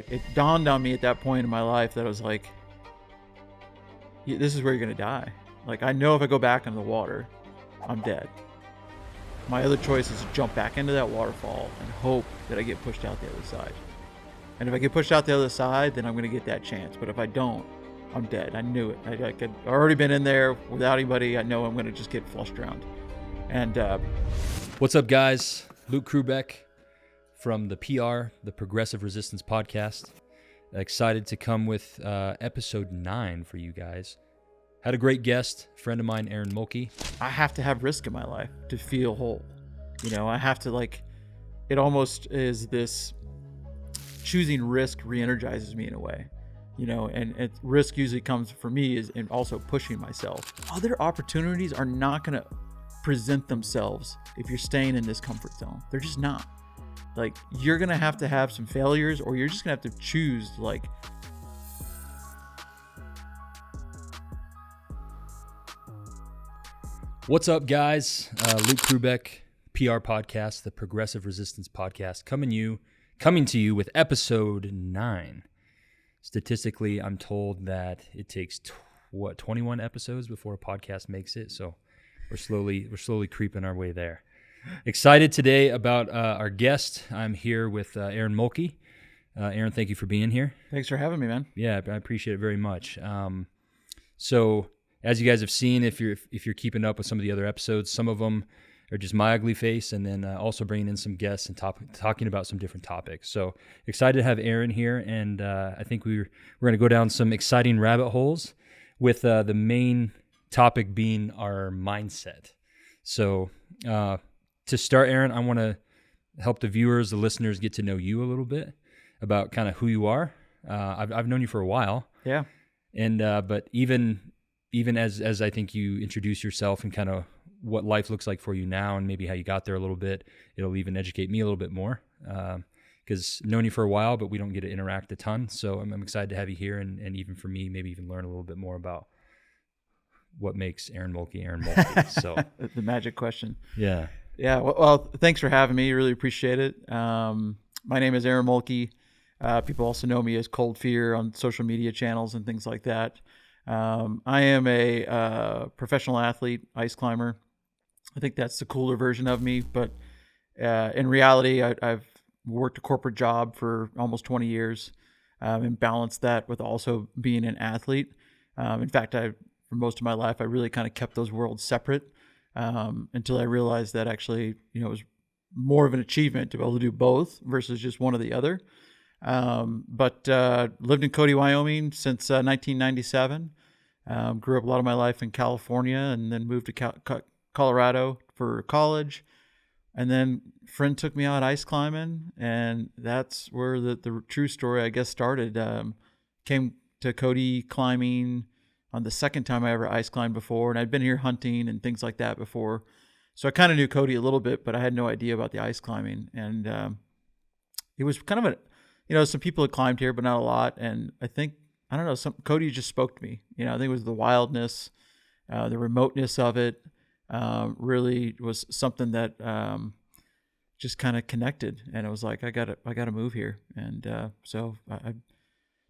it dawned on me at that point in my life that I was like, this is where you're going to die. Like, I know if I go back into the water, I'm dead. My other choice is to jump back into that waterfall and hope that I get pushed out the other side. And if I get pushed out the other side, then I'm going to get that chance. But if I don't, I'm dead. I knew it. I'd already been in there without anybody. I know I'm going to just get flushed around. And what's up, guys? Luke Krubeck from the PR, the Progressive Resistance Podcast. Excited to come with episode 9 for you guys. Had a great guest, friend of mine, Aaron Mulkey. I have to have risk in my life to feel whole. You know, I have to, like, it almost is this choosing risk re-energizes me in a way. You know, and risk usually comes for me is in also pushing myself. Other opportunities are not going to present themselves if you're staying in this comfort zone. They're just not. Like, you're going to have some failures, or you're just going to have to choose, like, what's up, guys? Luke Krubeck, PR Podcast, the Progressive Resistance Podcast, coming to you with episode 9. Statistically, I'm told that it takes 21 episodes before a podcast makes it. So we're slowly creeping our way there. Excited today about our guest. I'm here with Aaron Mulkey. Aaron, thank you for being here. Thanks for having me, man. Yeah, I appreciate it very much. So as you guys have seen, if you're keeping up with some of the other episodes, some of them are just my ugly face, and then also bringing in some guests and talking about some different topics. So excited to have Aaron here, and I think we're going to go down some exciting rabbit holes with the main topic being our mindset. So to start, Aaron, I want to help the viewers, the listeners, get to know you a little bit about kind of who you are. I've known you for a while. Yeah. And but even as I think you introduce yourself and kind of what life looks like for you now and maybe how you got there a little bit, it'll even educate me a little bit more because known you for a while, but we don't get to interact a ton. So I'm excited to have you here and even for me, maybe even learn a little bit more about what makes Aaron Mulkey. So the magic question. Yeah. Yeah. Well, thanks for having me. Really appreciate it. My name is Aaron Mulkey. People also know me as Cold Fear on social media channels and things like that. I am a professional athlete, ice climber. I think that's the cooler version of me. But in reality, I've worked a corporate job for almost 20 years and balanced that with also being an athlete. In fact, for most of my life, I really kind of kept those worlds separate until I realized that actually, it was more of an achievement to be able to do both versus just one or the other. But lived in Cody, Wyoming since 1997. Grew up a lot of my life in California and then moved to Colorado for college. And then a friend took me out ice climbing, and that's where the true story, I guess, started. Came to Cody climbing on the second time I ever ice climbed before, and I'd been here hunting and things like that before. So I kind of knew Cody a little bit, but I had no idea about the ice climbing. And it was kind of some people had climbed here, but not a lot. And I think, Cody just spoke to me. I think it was the wildness, the remoteness of it really was something that just kind of connected. And it was like, I gotta move here. And so I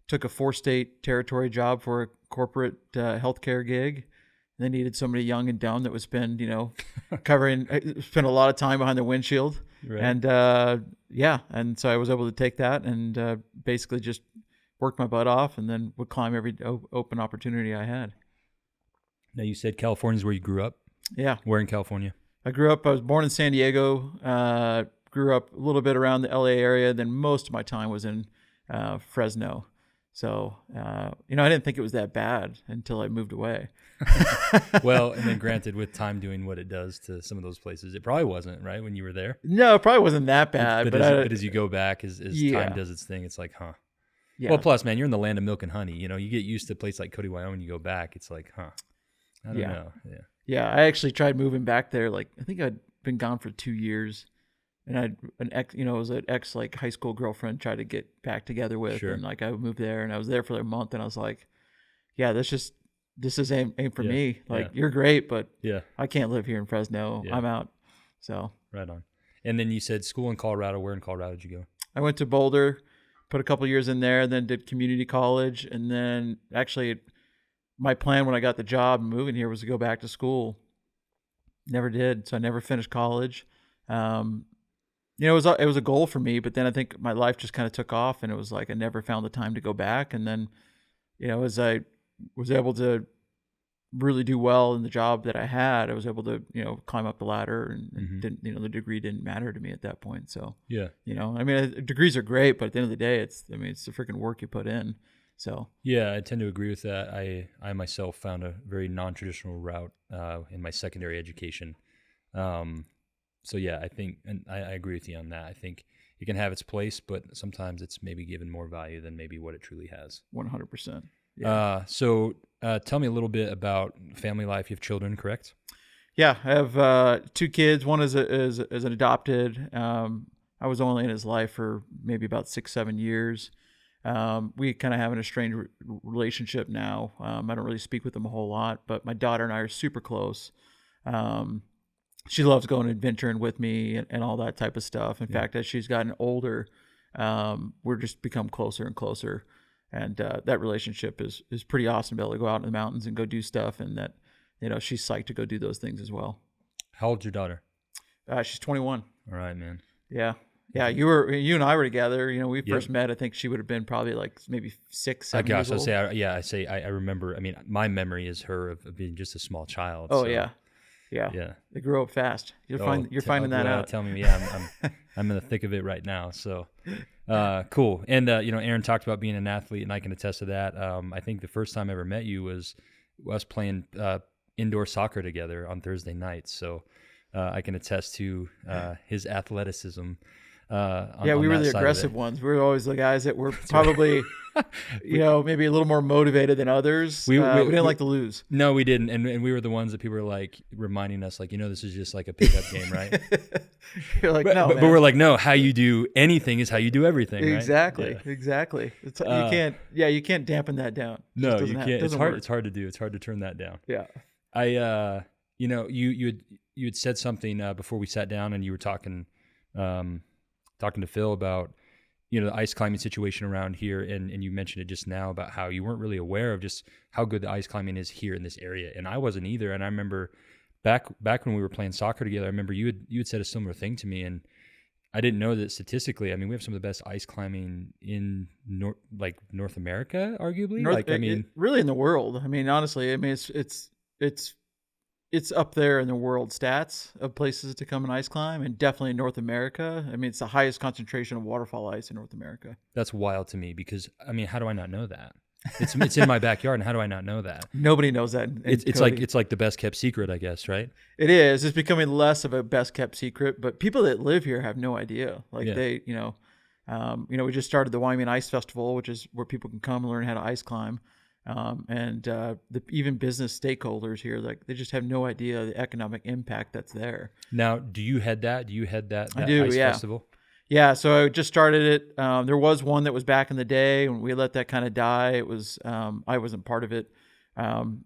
took a 4-state territory job for a corporate healthcare gig. They needed somebody young and dumb that would spend a lot of time behind the windshield. Right. And and so I was able to take that and basically just worked my butt off and then would climb every open opportunity I had. Now, you said California is where you grew up? Yeah. Where in California? I was born in San Diego, grew up a little bit around the LA area, then most of my time was in Fresno. So, I didn't think it was that bad until I moved away. Well, and then granted, with time doing what it does to some of those places, it probably wasn't, right, when you were there? No, it probably wasn't that bad. But as you go back, as time does its thing, it's like, huh. Yeah. Well, plus, man, you're in the land of milk and honey. You get used to a place like Cody, Wyoming, you go back, it's like, huh. I don't know. Yeah. Yeah, I actually tried moving back there. Like, I think I'd been gone for 2 years. And I'd an ex like high school girlfriend tried to get back together with. Sure. And like I moved there and I was there for like a month and I was like, yeah, this is ain't for me. Like, you're great, but I can't live here in Fresno. Yeah. I'm out. So right on. And then you said school in Colorado. Where in Colorado did you go? I went to Boulder, put a couple years in there, then did community college. And then actually my plan when I got the job and moving here was to go back to school. Never did. So I never finished college. It was a goal for me, but then I think my life just kind of took off, and it was like I never found the time to go back. And then, as I was able to really do well in the job that I had, I was able to, climb up the ladder, and didn't, the degree didn't matter to me at that point. So, yeah, degrees are great, but at the end of the day, it's the freaking work you put in. So, yeah, I tend to agree with that. I myself found a very non-traditional route in my secondary education. So yeah, I think, and I agree with you on that. I think it can have its place, but sometimes it's maybe given more value than maybe what it truly has. 100%. Yeah. So tell me a little bit about family life. You have children, correct? Yeah, I have 2 kids. One is an adopted. I was only in his life for maybe about 6-7 years. We kind of have an estranged relationship now. I don't really speak with him a whole lot, but my daughter and I are super close. She loves going adventuring with me and all that type of stuff. In fact, as she's gotten older, we're just become closer and closer. And that relationship is pretty awesome to be able to go out in the mountains and go do stuff. And that, she's psyched to go do those things as well. How old's your daughter? She's 21. All right, man. Yeah. Yeah, you and I were together. We first met. I think she would have been probably like maybe 6, 7 years old. I remember. I mean, my memory is her of being just a small child. Oh, so. Yeah. They grow up fast. You're finding that out. Tell me, I'm in the thick of it right now. So, cool. And Aaron talked about being an athlete, and I can attest to that. I think the first time I ever met you was us playing indoor soccer together on Thursday nights. So, I can attest to his athleticism. We were the aggressive ones. We were always the guys that were probably, maybe a little more motivated than others. We didn't like to lose. No, we didn't. And we were the ones that people were like reminding us, like, this is just like a pickup game, right? You're like, but we're like, no, how you do anything is how you do everything, right? Exactly. It's, you can't dampen that down. No, you can't. It's hard. It's hard to do. It's hard to turn that down. Yeah. You had said something before we sat down, and you were talking to Phil about, the ice climbing situation around here. And you mentioned it just now about how you weren't really aware of just how good the ice climbing is here in this area. And I wasn't either. And I remember back when we were playing soccer together, I remember you had said a similar thing to me. And I didn't know that statistically, we have some of the best ice climbing in North America, arguably. Really in the world. Honestly, it's up there in the world stats of places to come and ice climb, and definitely in North America. It's the highest concentration of waterfall ice in North America. That's wild to me because, how do I not know that? It's in my backyard, and how do I not know that? Nobody knows that. It's like the best kept secret, I guess, right? It is. It's becoming less of a best kept secret, but people that live here have no idea. We just started the Wyoming Ice Festival, which is where people can come and learn how to ice climb. Even business stakeholders here, they just have no idea the economic impact that's there. Now, do you head that? I do, ice festival? Yeah. So I just started it. There was one that was back in the day, and we let that kind of die. It was, I wasn't part of it.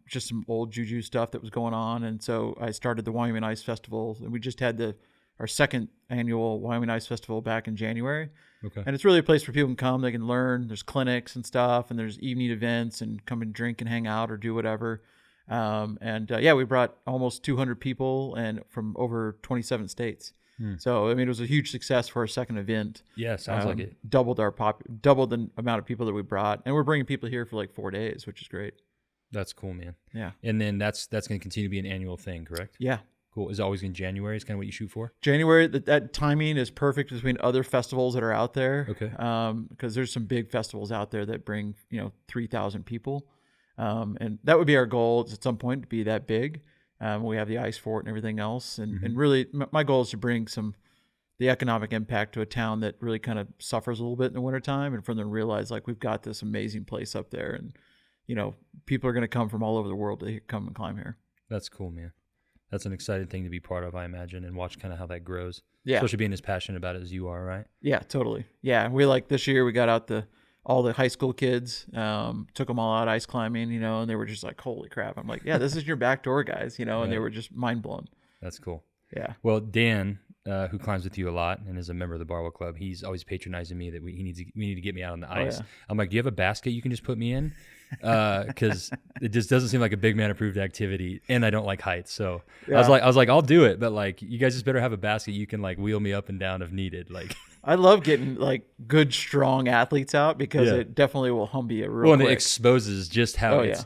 Just some old juju stuff that was going on. And so I started the Wyoming Ice Festival, and we just had our second annual Wyoming Ice Festival back in January. Okay. And it's really a place where people can come, they can learn. There's clinics and stuff, and there's evening events, and come and drink and hang out or do whatever. We brought almost 200 people and from over 27 states. So, it was a huge success for our second event. Yeah, sounds like it. Doubled the amount of people that we brought. And we're bringing people here for like 4 days, which is great. That's cool, man. Yeah. And then that's going to continue to be an annual thing, correct? Yeah. Cool. Is it always in January? Is kind of what you shoot for? January, that timing is perfect between other festivals that are out there. Okay. Because there's some big festivals out there that bring 3,000 people, and that would be our goal at some point to be that big. We have the ice fort and everything else, and really my goal is to bring the economic impact to a town that really kind of suffers a little bit in the wintertime, and for them to realize we've got this amazing place up there, and people are going to come from all over the world to come and climb here. That's cool, man. That's an exciting thing to be part of, I imagine, and watch kind of how that grows. Yeah. Especially being as passionate about it as you are, right? Yeah, totally. Yeah. We this year we got out all the high school kids, took them all out ice climbing, and they were just like, holy crap. I'm like, yeah, this is your back door, guys, and They were just mind blown. That's cool. Yeah. Well, Dan, who climbs with you a lot and is a member of the Barbell Club, he's always patronizing me that we need to get me out on the ice. yeah. I'm like, do you have a basket you can just put me in? Because it just doesn't seem like a big man approved activity, and I don't like heights. So Yeah. I was like, I'll do it, but like, you guys just better have a basket you can like wheel me up and down if needed. Like, I love getting like good, strong athletes out because Yeah. it definitely will humble you real well, and it quick. exposes just how Oh, it's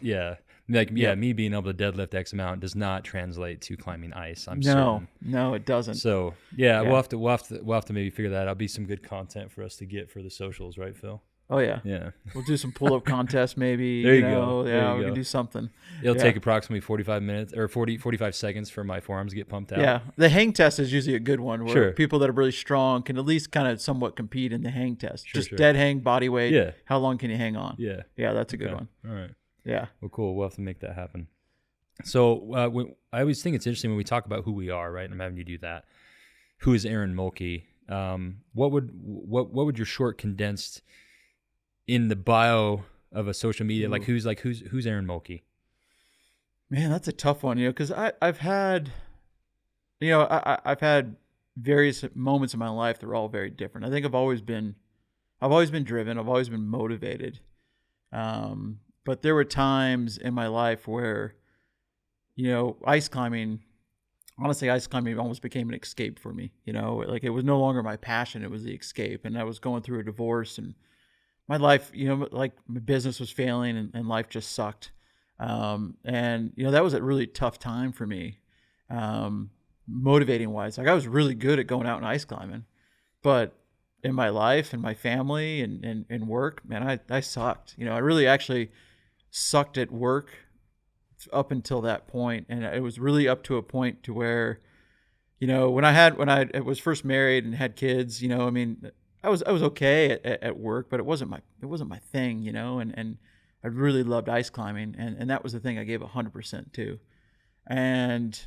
Like Yep. me being able to deadlift X amount does not translate to climbing ice. I'm No, certain. no, it doesn't. So Yeah. we'll have to maybe figure that out. It'll be some good content for us to get for the socials, right, Phil? Oh yeah. Yeah. We'll do some pull-up contests maybe. There you go. Yeah, There you we go. can do something. It'll Yeah. take approximately 45 minutes or 45 seconds for my forearms to get pumped out. Yeah, the hang test is usually a good one where Sure. people that are really strong can at least kind of somewhat compete in the hang test. Sure, Just sure. dead hang, body weight. Yeah. How long can you hang on? Yeah. Yeah, that's a good Okay. one. All right. Yeah. Well, cool. We'll have to make that happen. So I always think it's interesting when we talk about who we are, right? And I'm having you do that. Who is Aaron Mulkey? What would your short condensed in the bio of a social media, like who's Aaron Mulkey? Man, that's a tough one, because I've had, I've had various moments in my life that are all very different. I think I've always been driven. I've always been motivated. But there were times in my life where, ice climbing almost became an escape for me. Like it was no longer my passion. It was the escape. And I was going through a divorce, and my life, like my business was failing, and life just sucked. And that was a really tough time for me, motivating wise. Like I was really good at going out and ice climbing, but in my life and my family and work, man, I sucked. I really actually sucked at work up until that point. And it was really up to a point to where, when I was first married and had kids, I was okay at work, but it wasn't my thing, and I really loved ice climbing, and that was the thing I gave 100% to. And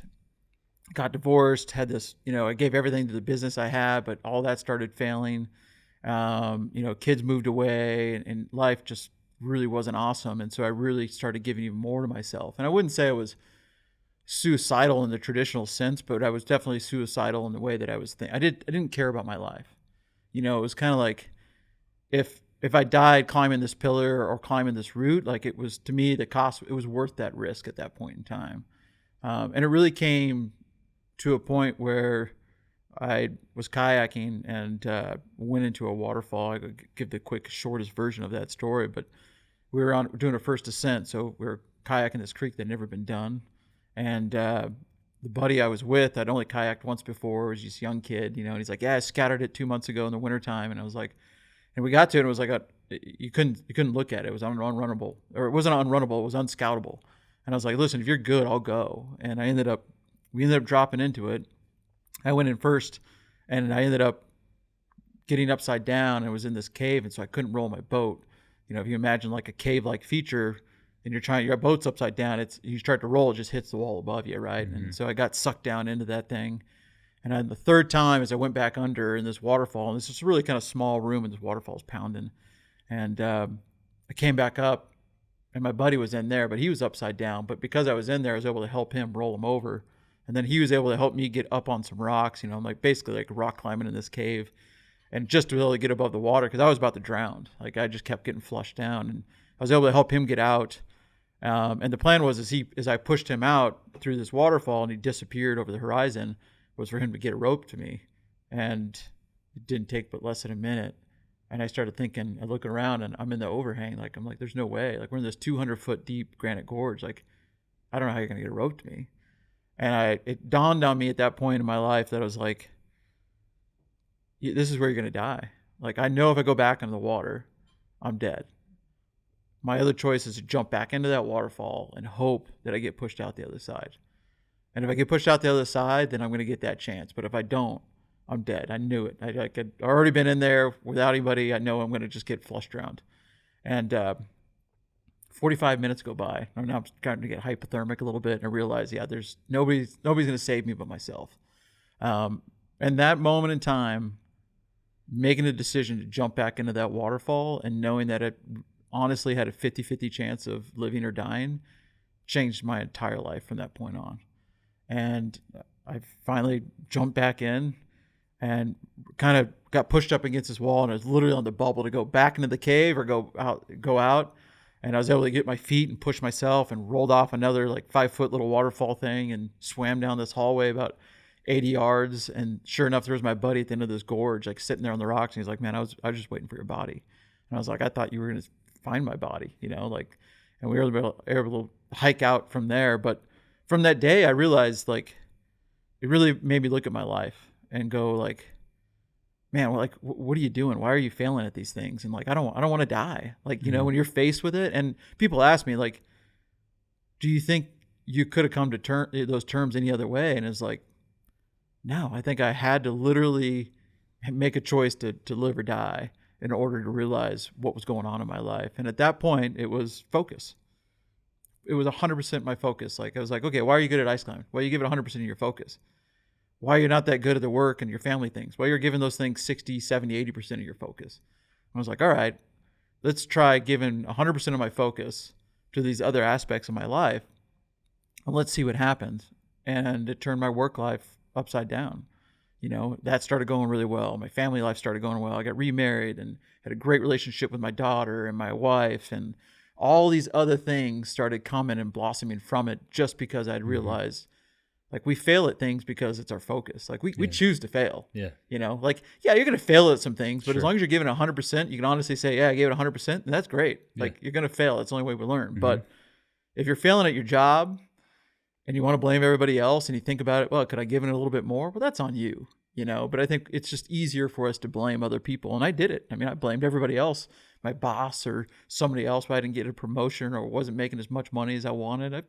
got divorced, had this, I gave everything to the business I had, but all that started failing. Kids moved away, and life just really wasn't awesome. And so I really started giving even more to myself. And I wouldn't say I was suicidal in the traditional sense, but I was definitely suicidal in the way that I was I didn't care about my life. It was kind of like if I died climbing this pillar or climbing this route, like it was, to me, the cost, it was worth that risk at that point in time. And it really came to a point where I was kayaking and went into a waterfall. I could give the quick, shortest version of that story, but we were doing a first ascent. So we were kayaking this creek that had never been done. And the buddy I was with, I'd only kayaked once before. It was just a young kid, and he's like, yeah, I scattered it 2 months ago in the wintertime. And I was like, and we got to it, and it was like, you couldn't look at it. It was unrunnable, or it wasn't unrunnable. It was unscoutable. And I was like, listen, if you're good, I'll go. And we ended up dropping into it. I went in first, and I ended up getting upside down. And it was in this cave, and so I couldn't roll my boat. If you imagine like a cave-like feature, and your boat's upside down, you start to roll, it just hits the wall above you, right? Mm-hmm. And so I got sucked down into that thing. And then the third time, as I went back under in this waterfall, and this is really kind of small room, and this waterfall's pounding, and I came back up, and my buddy was in there, but he was upside down. But because I was in there, I was able to help him roll him over, and then he was able to help me get up on some rocks. I'm like basically like rock climbing in this cave, and just to be able to get above the water, because I was about to drown. Like I just kept getting flushed down, and I was able to help him get out. And the plan was, as I pushed him out through this waterfall and he disappeared over the horizon, was for him to get a rope to me. And it didn't take but less than a minute. And I started thinking, I look around and I'm in the overhang. I'm like, there's no way. Like we're in this 200-foot deep granite gorge. Like, I don't know how you're going to get a rope to me. And it dawned on me at that point in my life that I was like, this is where you're going to die. Like, I know if I go back into the water, I'm dead. My other choice is to jump back into that waterfall and hope that I get pushed out the other side. And if I get pushed out the other side, then I'm going to get that chance. But if I don't, I'm dead. I knew it. I'd already been in there without anybody. I know I'm going to just get flushed drowned. And 45 minutes go by. I'm now starting to get hypothermic a little bit, and I realize, there's nobody's going to save me but myself. And that moment in time, making a decision to jump back into that waterfall and knowing that it honestly had a 50-50 chance of living or dying, changed my entire life from that point on. And I finally jumped back in, and kind of got pushed up against this wall, and I was literally on the bubble to go back into the cave or go out. And I was able to get my feet and push myself and rolled off another like 5-foot little waterfall thing and swam down this hallway about 80 yards. And sure enough, there was my buddy at the end of this gorge, like sitting there on the rocks. And he's like, man, I was just waiting for your body. And I was like, I thought you were going to find my body, like, and we were able to hike out from there. But from that day, I realized like, it really made me look at my life and go like, man, well, like, what are you doing? Why are you failing at these things? And like, I don't want to die. Like, when you're faced with it, and people ask me like, do you think you could have come to those terms any other way? And it's like, no, I think I had to literally make a choice to live or die in order to realize what was going on in my life. And at that point, it was focus. It was 100% my focus. Like, I was like, okay, why are you good at ice climbing? Why you give it 100% of your focus? Why you're not that good at the work and your family things? Why you're giving those things 60, 70, 80% of your focus? I was like, all right, let's try giving 100% of my focus to these other aspects of my life, and let's see what happens. And it turned my work life upside down. That started going really well. My family life started going well. I got remarried and had a great relationship with my daughter and my wife, and all these other things started coming and blossoming from it just because I'd realized like we fail at things because it's our focus. Like we choose to fail. Yeah. Like, yeah, you're going to fail at some things, but as long as you're giving 100%, you can honestly say, yeah, I gave it 100%, and that's great. Yeah. Like, you're going to fail. That's the only way we learn. But if you're failing at your job and you want to blame everybody else and you think about it, well, could I give it a little bit more? Well, that's on you, but I think it's just easier for us to blame other people. And I did it. I mean, I blamed everybody else, my boss or somebody else, why I didn't get a promotion or wasn't making as much money as I wanted.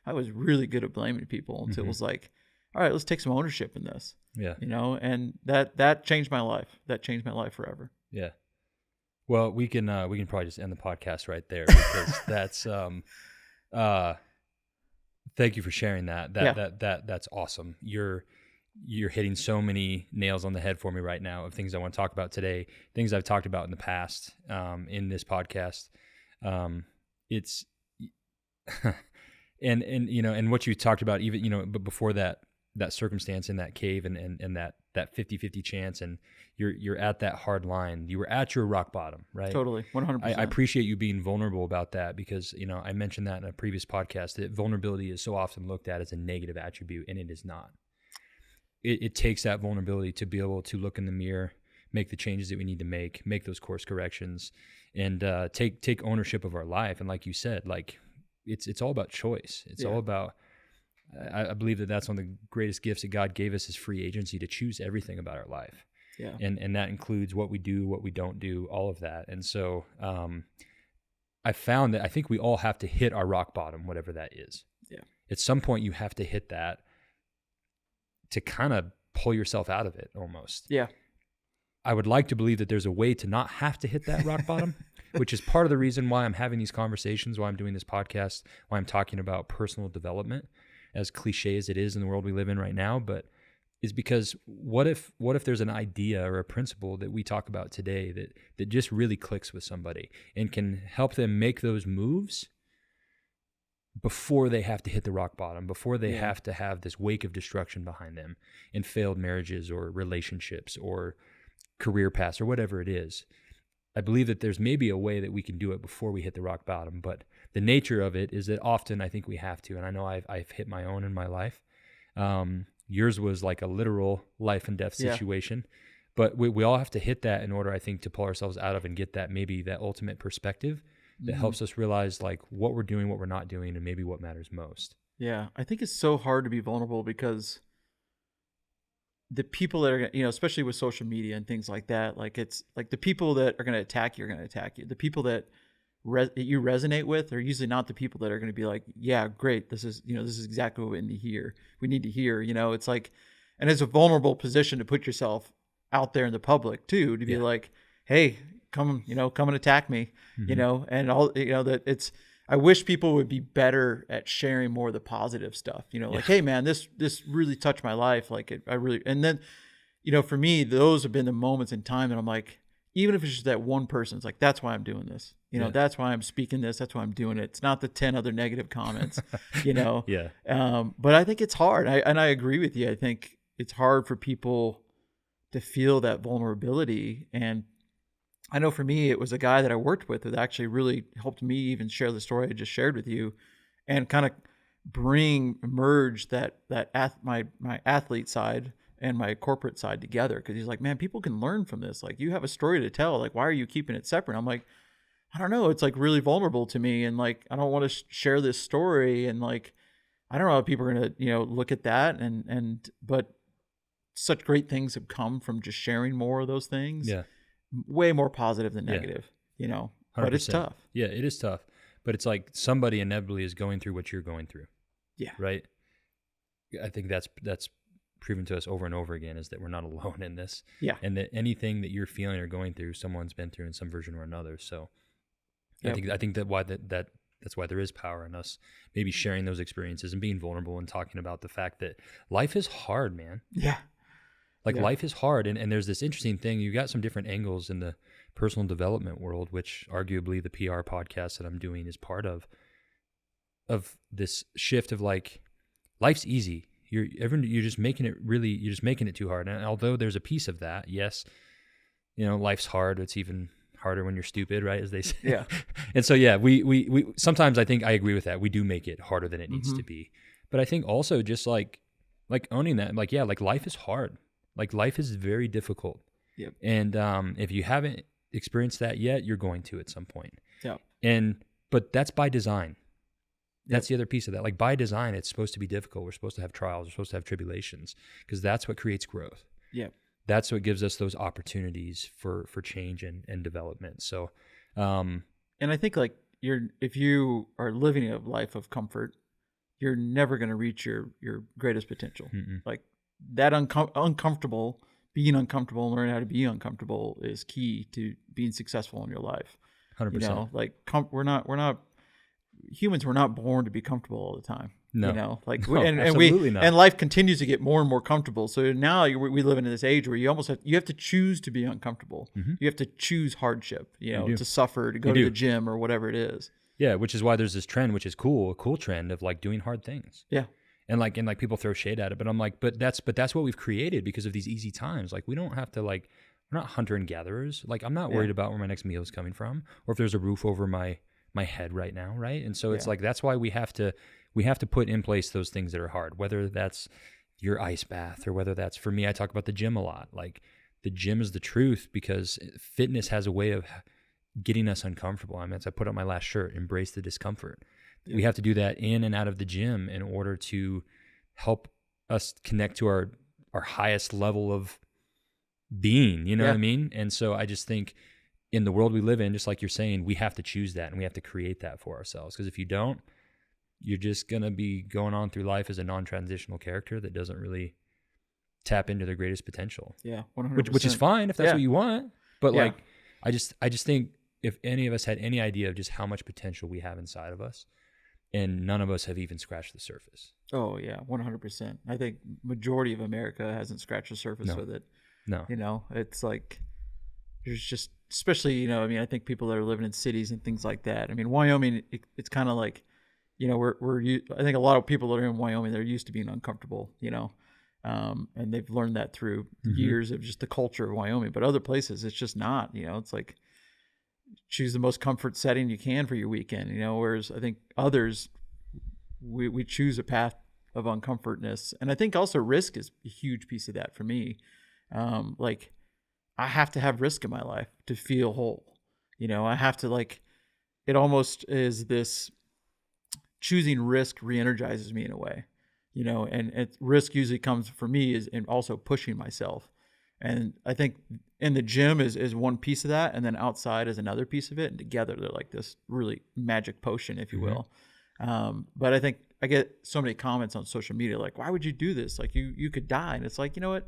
I was really good at blaming people until it was like, all right, let's take some ownership in this. Yeah. And that changed my life. That changed my life forever. Yeah. Well, we can probably just end the podcast right there, because that's thank you for sharing that. That's awesome. You're hitting so many nails on the head for me right now of things I want to talk about today, things I've talked about in the past in this podcast. It's and what you talked about, even, but before that circumstance in that cave and that 50-50 chance, and you're at that hard line, you were at your rock bottom, right? Totally. 100%. I appreciate you being vulnerable about that, because, I mentioned that in a previous podcast, that vulnerability is so often looked at as a negative attribute, and it is not. It takes that vulnerability to be able to look in the mirror, make the changes that we need to make those course corrections, and take ownership of our life. And like you said, like, it's all about choice. It's all about, I believe that's one of the greatest gifts that God gave us, is free agency to choose everything about our life. Yeah. And that includes what we do, what we don't do, all of that. And so I found that I think we all have to hit our rock bottom, whatever that is. Yeah. At some point you have to hit that to kind of pull yourself out of it almost. Yeah. I would like to believe that there's a way to not have to hit that rock bottom, which is part of the reason why I'm having these conversations, why I'm doing this podcast, why I'm talking about personal development, as cliche as it is in the world we live in right now. But is because what if there's an idea or a principle that we talk about today that just really clicks with somebody and can help them make those moves before they have to hit the rock bottom, before they have to have this wake of destruction behind them in failed marriages or relationships or career paths or whatever it is. I believe that there's maybe a way that we can do it before we hit the rock bottom, but the nature of it is that often I think we have to, and I know I've hit my own in my life. Yours was like a literal life and death situation, but we all have to hit that in order, I think, to pull ourselves out of and get that ultimate perspective that helps us realize like what we're doing, what we're not doing, and maybe what matters most. Yeah. I think it's so hard to be vulnerable because the people that are, especially with social media and things like that, like it's like the people that are going to attack you are going to attack you. The people that you resonate with are usually not the people that are going to be like, yeah, great. This is exactly what we need to hear. It's like, and it's a vulnerable position to put yourself out there in the public too, to be like, hey, come and attack me, and all, that it's, I wish people would be better at sharing more of the positive stuff, like, hey man, this really touched my life. Like and then, for me, those have been the moments in time that I'm like, even if it's just that one person, it's like, that's why I'm doing this. That's why I'm speaking this. That's why I'm doing it. It's not the 10 other negative comments, But I think it's hard. I agree with you. I think it's hard for people to feel that vulnerability. And I know for me, it was a guy that I worked with that actually really helped me even share the story I just shared with you, and kind of merge my athlete side and my corporate side together. Cause he's like, man, people can learn from this. Like, you have a story to tell. Like, why are you keeping it separate? I'm like, I don't know. It's like really vulnerable to me. And like, I don't want to share this story. And like, I don't know how people are going to, look at that. But such great things have come from just sharing more of those things. Yeah. Way more positive than negative, 100%. But it's tough. Yeah, it is tough. But it's like somebody inevitably is going through what you're going through. Yeah. Right. I think that's proven to us over and over again, is that we're not alone in this. Yeah. And that anything that you're feeling or going through, someone's been through in some version or another. So Yep. I think that's why there is power in us maybe sharing those experiences and being vulnerable and talking about the fact that life is hard, man. Yeah. Life is hard. And there's this interesting thing. You got some different angles in the personal development world, which arguably the PR podcast that I'm doing is part of this shift of like, life's easy. You're just making it too hard. And although there's a piece of that, yes, life's hard. It's even harder when you're stupid, right? As they say. Yeah. And so, yeah, we sometimes I think I agree with that. We do make it harder than it needs to be. But I think also just like owning that, like, yeah, like life is hard. Like life is very difficult. Yep. And if you haven't experienced that yet, you're going to at some point. Yeah. But that's by design. That's the other piece of that. Like by design, it's supposed to be difficult. We're supposed to have trials. We're supposed to have tribulations, because that's what creates growth. Yeah. That's what gives us those opportunities for change and development. So, and I think like if you are living a life of comfort, you're never going to reach your greatest potential. Like that being uncomfortable, learning how to be uncomfortable is key to being successful in your life. 100%. Like we're not humans. We're not born to be comfortable all the time. No. Absolutely not. And life continues to get more and more comfortable. So now we live in this age where you have to choose to be uncomfortable. You have to choose hardship, to suffer, to go to the gym or whatever it is. Yeah. Which is why there's this trend, which is cool, a cool trend of like doing hard things. Yeah. And like people throw shade at it, but I'm like, but that's what we've created because of these easy times. Like we don't have to we're not hunter and gatherers. Like I'm not worried about where my next meal is coming from or if there's a roof over my head right now. Right. And so it's like, that's why we have to put in place those things that are hard, whether that's your ice bath or whether that's, for me, I talk about the gym a lot. Like the gym is the truth because fitness has a way of getting us uncomfortable. I mean, as I put on my last shirt, embrace the discomfort. Yeah. We have to do that in and out of the gym in order to help us connect to our highest level of being, you know what I mean? And so I just think in the world we live in, just like you're saying, we have to choose that and we have to create that for ourselves. Because if you don't, you're just going to be going on through life as a non-transitional character that doesn't really tap into their greatest potential. Yeah, 100%. Which is fine if that's what you want. But like, I just think if any of us had any idea of just how much potential we have inside of us, and none of us have even scratched the surface. Oh yeah, 100%. I think majority of America hasn't scratched the surface with it. No. It's like, there's just, especially, I think people that are living in cities and things like that. I mean, Wyoming, it's kind of like, I think a lot of people that are in Wyoming, they're used to being uncomfortable, and they've learned that through years of just the culture of Wyoming. But other places, it's just not, it's like choose the most comfort setting you can for your weekend, whereas I think others, we choose a path of uncomfortness. And I think also risk is a huge piece of that for me. Like I have to have risk in my life to feel whole, I have to it almost is this, choosing risk re-energizes me in a way, and risk usually comes for me is in also pushing myself. And I think in the gym is one piece of that. And then outside is another piece of it. And together they're like this really magic potion, if you will. But I think I get so many comments on social media, like, why would you do this? Like you could die. And it's like, you know what?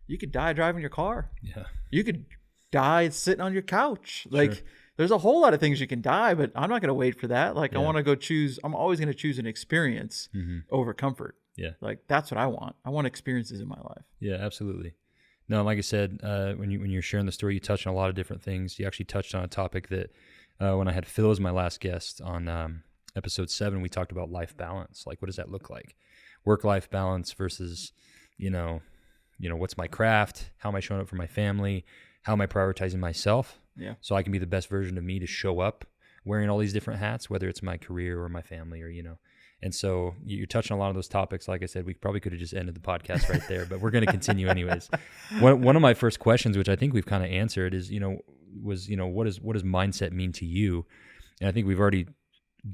You could die driving your car. Yeah. You could die sitting on your couch. Like there's a whole lot of things you can die, but I'm not going to wait for that. Like I want to go I'm always going to choose an experience over comfort. Yeah. Like that's what I want. I want experiences in my life. Yeah, absolutely. No, like I said, when you're sharing the story, you touched on a lot of different things. You actually touched on a topic that when I had Phil as my last guest on episode 7, we talked about life balance. Like, what does that look like? Work-life balance versus, what's my craft? How am I showing up for my family? How am I prioritizing myself? Yeah. So I can be the best version of me to show up wearing all these different hats, whether it's my career or my family or, and so you're touching on a lot of those topics. Like I said, we probably could have just ended the podcast right there, but we're going to continue anyways. One of my first questions, which I think we've kind of answered is, what does mindset mean to you? And I think we've already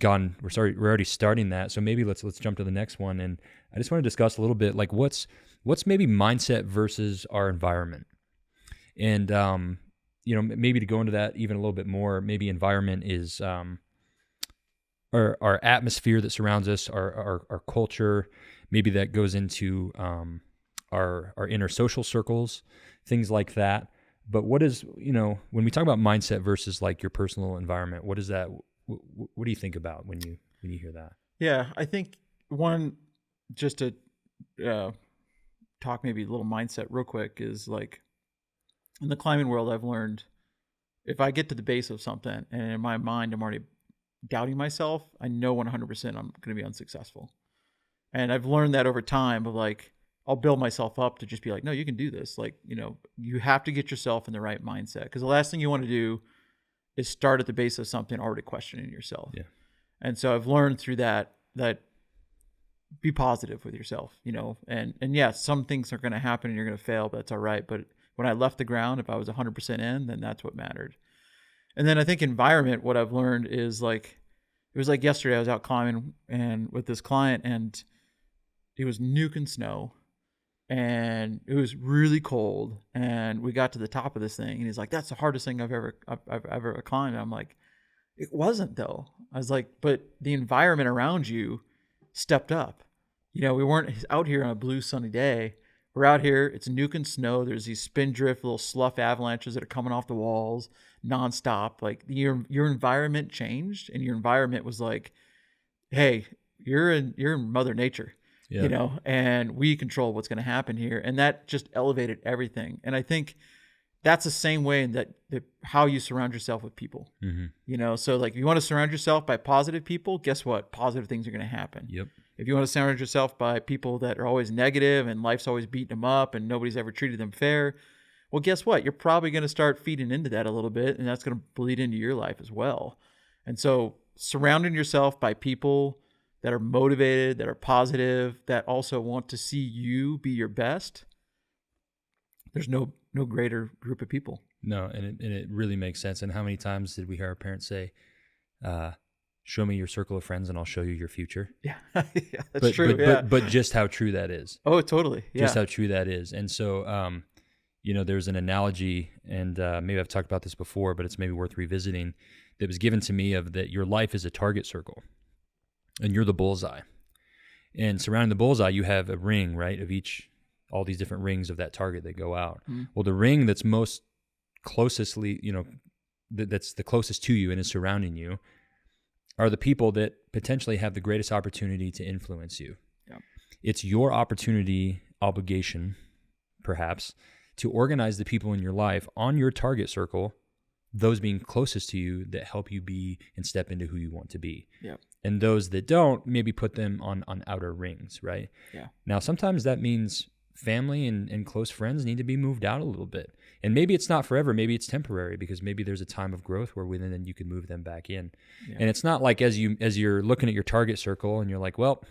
we're already starting that. So maybe let's jump to the next one. And I just want to discuss a little bit, like what's maybe mindset versus our environment. And, maybe to go into that even a little bit more, maybe environment is, our atmosphere that surrounds us, our culture, maybe that goes into, our inner social circles, things like that. But what is, when we talk about mindset versus like your personal environment, what is that? What do you think about when you hear that? Yeah, I think just to talk maybe a little mindset real quick is like in the climbing world, I've learned if I get to the base of something and in my mind I'm already doubting myself, I know 100% I'm going to be unsuccessful. And I've learned that over time of like, I'll build myself up to just be like, no, you can do this. Like, you have to get yourself in the right mindset because the last thing you want to do is start at the base of something already questioning yourself. Yeah. And so I've learned through that be positive with yourself, and yeah, some things are going to happen and you're going to fail, but that's all right. But when I left the ground, if I was 100% in, then that's what mattered. And then I think environment, what I've learned is like, it was like yesterday I was out climbing and with this client and it was nuking snow and it was really cold. And we got to the top of this thing and he's like, that's the hardest thing I've ever climbed. And I'm like, it wasn't though. I was like, but the environment around you stepped up. We weren't out here on a blue sunny day. We're out here, it's nuking snow. There's these spindrift little slough avalanches that are coming off the walls nonstop. Like your environment changed and your environment was like, hey, you're in Mother Nature, and we control what's going to happen here. And that just elevated everything. And I think that's the same way in that how you surround yourself with people, so like if you want to surround yourself by positive people, guess what? Positive things are going to happen. Yep. If you want to surround yourself by people that are always negative and life's always beating them up and nobody's ever treated them fair, well, guess what? You're probably going to start feeding into that a little bit, and that's going to bleed into your life as well. And so surrounding yourself by people that are motivated, that are positive, that also want to see you be your best, there's no greater group of people. No, and it really makes sense. And how many times did we hear our parents say, show me your circle of friends and I'll show you your future? Yeah, yeah, that's true. But just how true that is. Oh, totally. Yeah. Just how true that is. And so, there's an analogy, and maybe I've talked about this before, but it's maybe worth revisiting, that was given to me of that your life is a target circle and you're the bullseye. And surrounding the bullseye, you have a ring, right, of all these different rings of that target that go out. Mm-hmm. Well, the ring that's most closestly, that's the closest to you and is surrounding you are the people that potentially have the greatest opportunity to influence you. Yeah. It's your opportunity, obligation, perhaps, to organize the people in your life on your target circle, those being closest to you that help you be and step into who you want to be. Yeah. And those that don't, maybe put them on outer rings, right? Yeah. Now, sometimes that means family and close friends need to be moved out a little bit. And maybe it's not forever. Maybe it's temporary because maybe there's a time of growth where then you can move them back in. Yeah. And it's not like as you're looking at your target circle and you're like, well,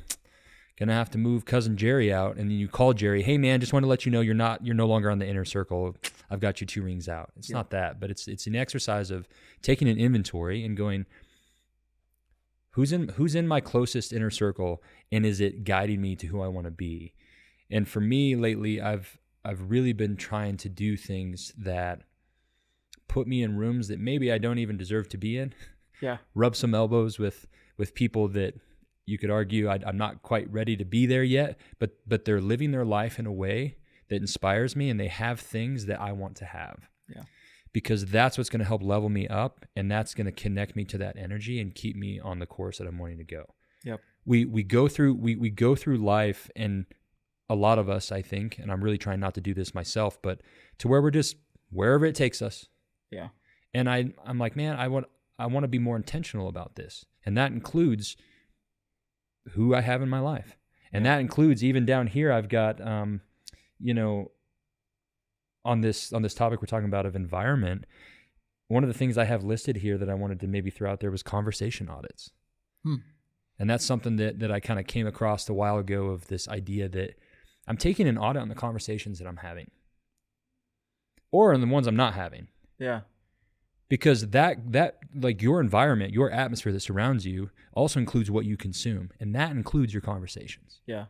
gonna have to move cousin Jerry out. And then you call Jerry, hey man, just want to let you know you're no longer on the inner circle. I've got you 2 rings out. It's not that, but it's an exercise of taking an inventory and going, who's in my closest inner circle and is it guiding me to who I want to be? And for me lately, I've really been trying to do things that put me in rooms that maybe I don't even deserve to be in. Yeah. Rub some elbows with people that you could argue I'm not quite ready to be there yet, but they're living their life in a way that inspires me and they have things that I want to have. Yeah. Because that's what's going to help level me up and that's going to connect me to that energy and keep me on the course that I'm wanting to go. Yep. We go through life, and a lot of us, I think, and I'm really trying not to do this myself, but to where we're just wherever it takes us. Yeah. And I'm like, man, I want to be more intentional about this. And that includes who I have in my life. And that includes even down here, I've got, on this topic we're talking about of environment, one of the things I have listed here that I wanted to maybe throw out there was conversation audits. And that's something that I kind of came across a while ago, of this idea that I'm taking an audit on the conversations that I'm having, or on the ones I'm not having. Yeah. Because that like your environment, your atmosphere that surrounds you also includes what you consume, and that includes your conversations. Yeah.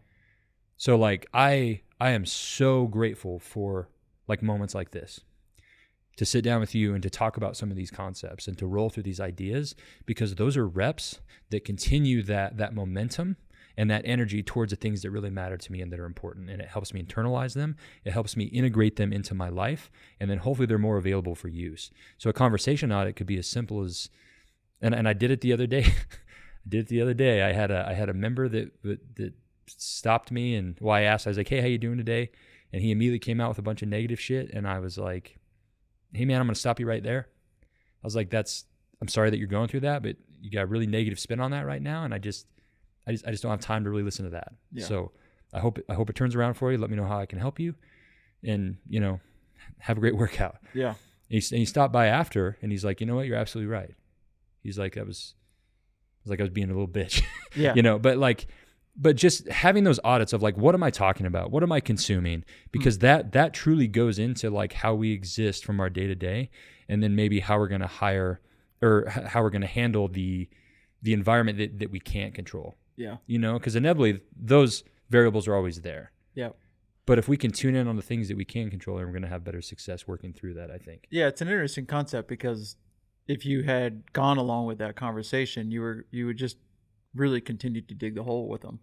So like I am so grateful for like moments like this, to sit down with you and to talk about some of these concepts and to roll through these ideas, because those are reps that continue that momentum and that energy towards the things that really matter to me and that are important. And it helps me internalize them. It helps me integrate them into my life. And then hopefully they're more available for use. So a conversation audit could be as simple as, and I did it the other day. I had a member that stopped me, and I asked, I was like, hey, how you doing today? And he immediately came out with a bunch of negative shit. And I was like, hey man, I'm going to stop you right there. I was like, I'm sorry that you're going through that, but you got a really negative spin on that right now. And I just don't have time to really listen to that. Yeah. So I hope it turns around for you. Let me know how I can help you, and, have a great workout. Yeah. And he stopped by after, and he's like, you know what? You're absolutely right. He's like, I was being a little bitch. Yeah. But just having those audits of like, what am I talking about? What am I consuming? Because that truly goes into like how we exist from our day to day, and then maybe how we're going to hire, or how we're going to handle the environment that we can't control. Yeah. Because inevitably those variables are always there. Yeah. But if we can tune in on the things that we can control, then we're going to have better success working through that, I think. Yeah, it's an interesting concept, because if you had gone along with that conversation, you would just really continue to dig the hole with them.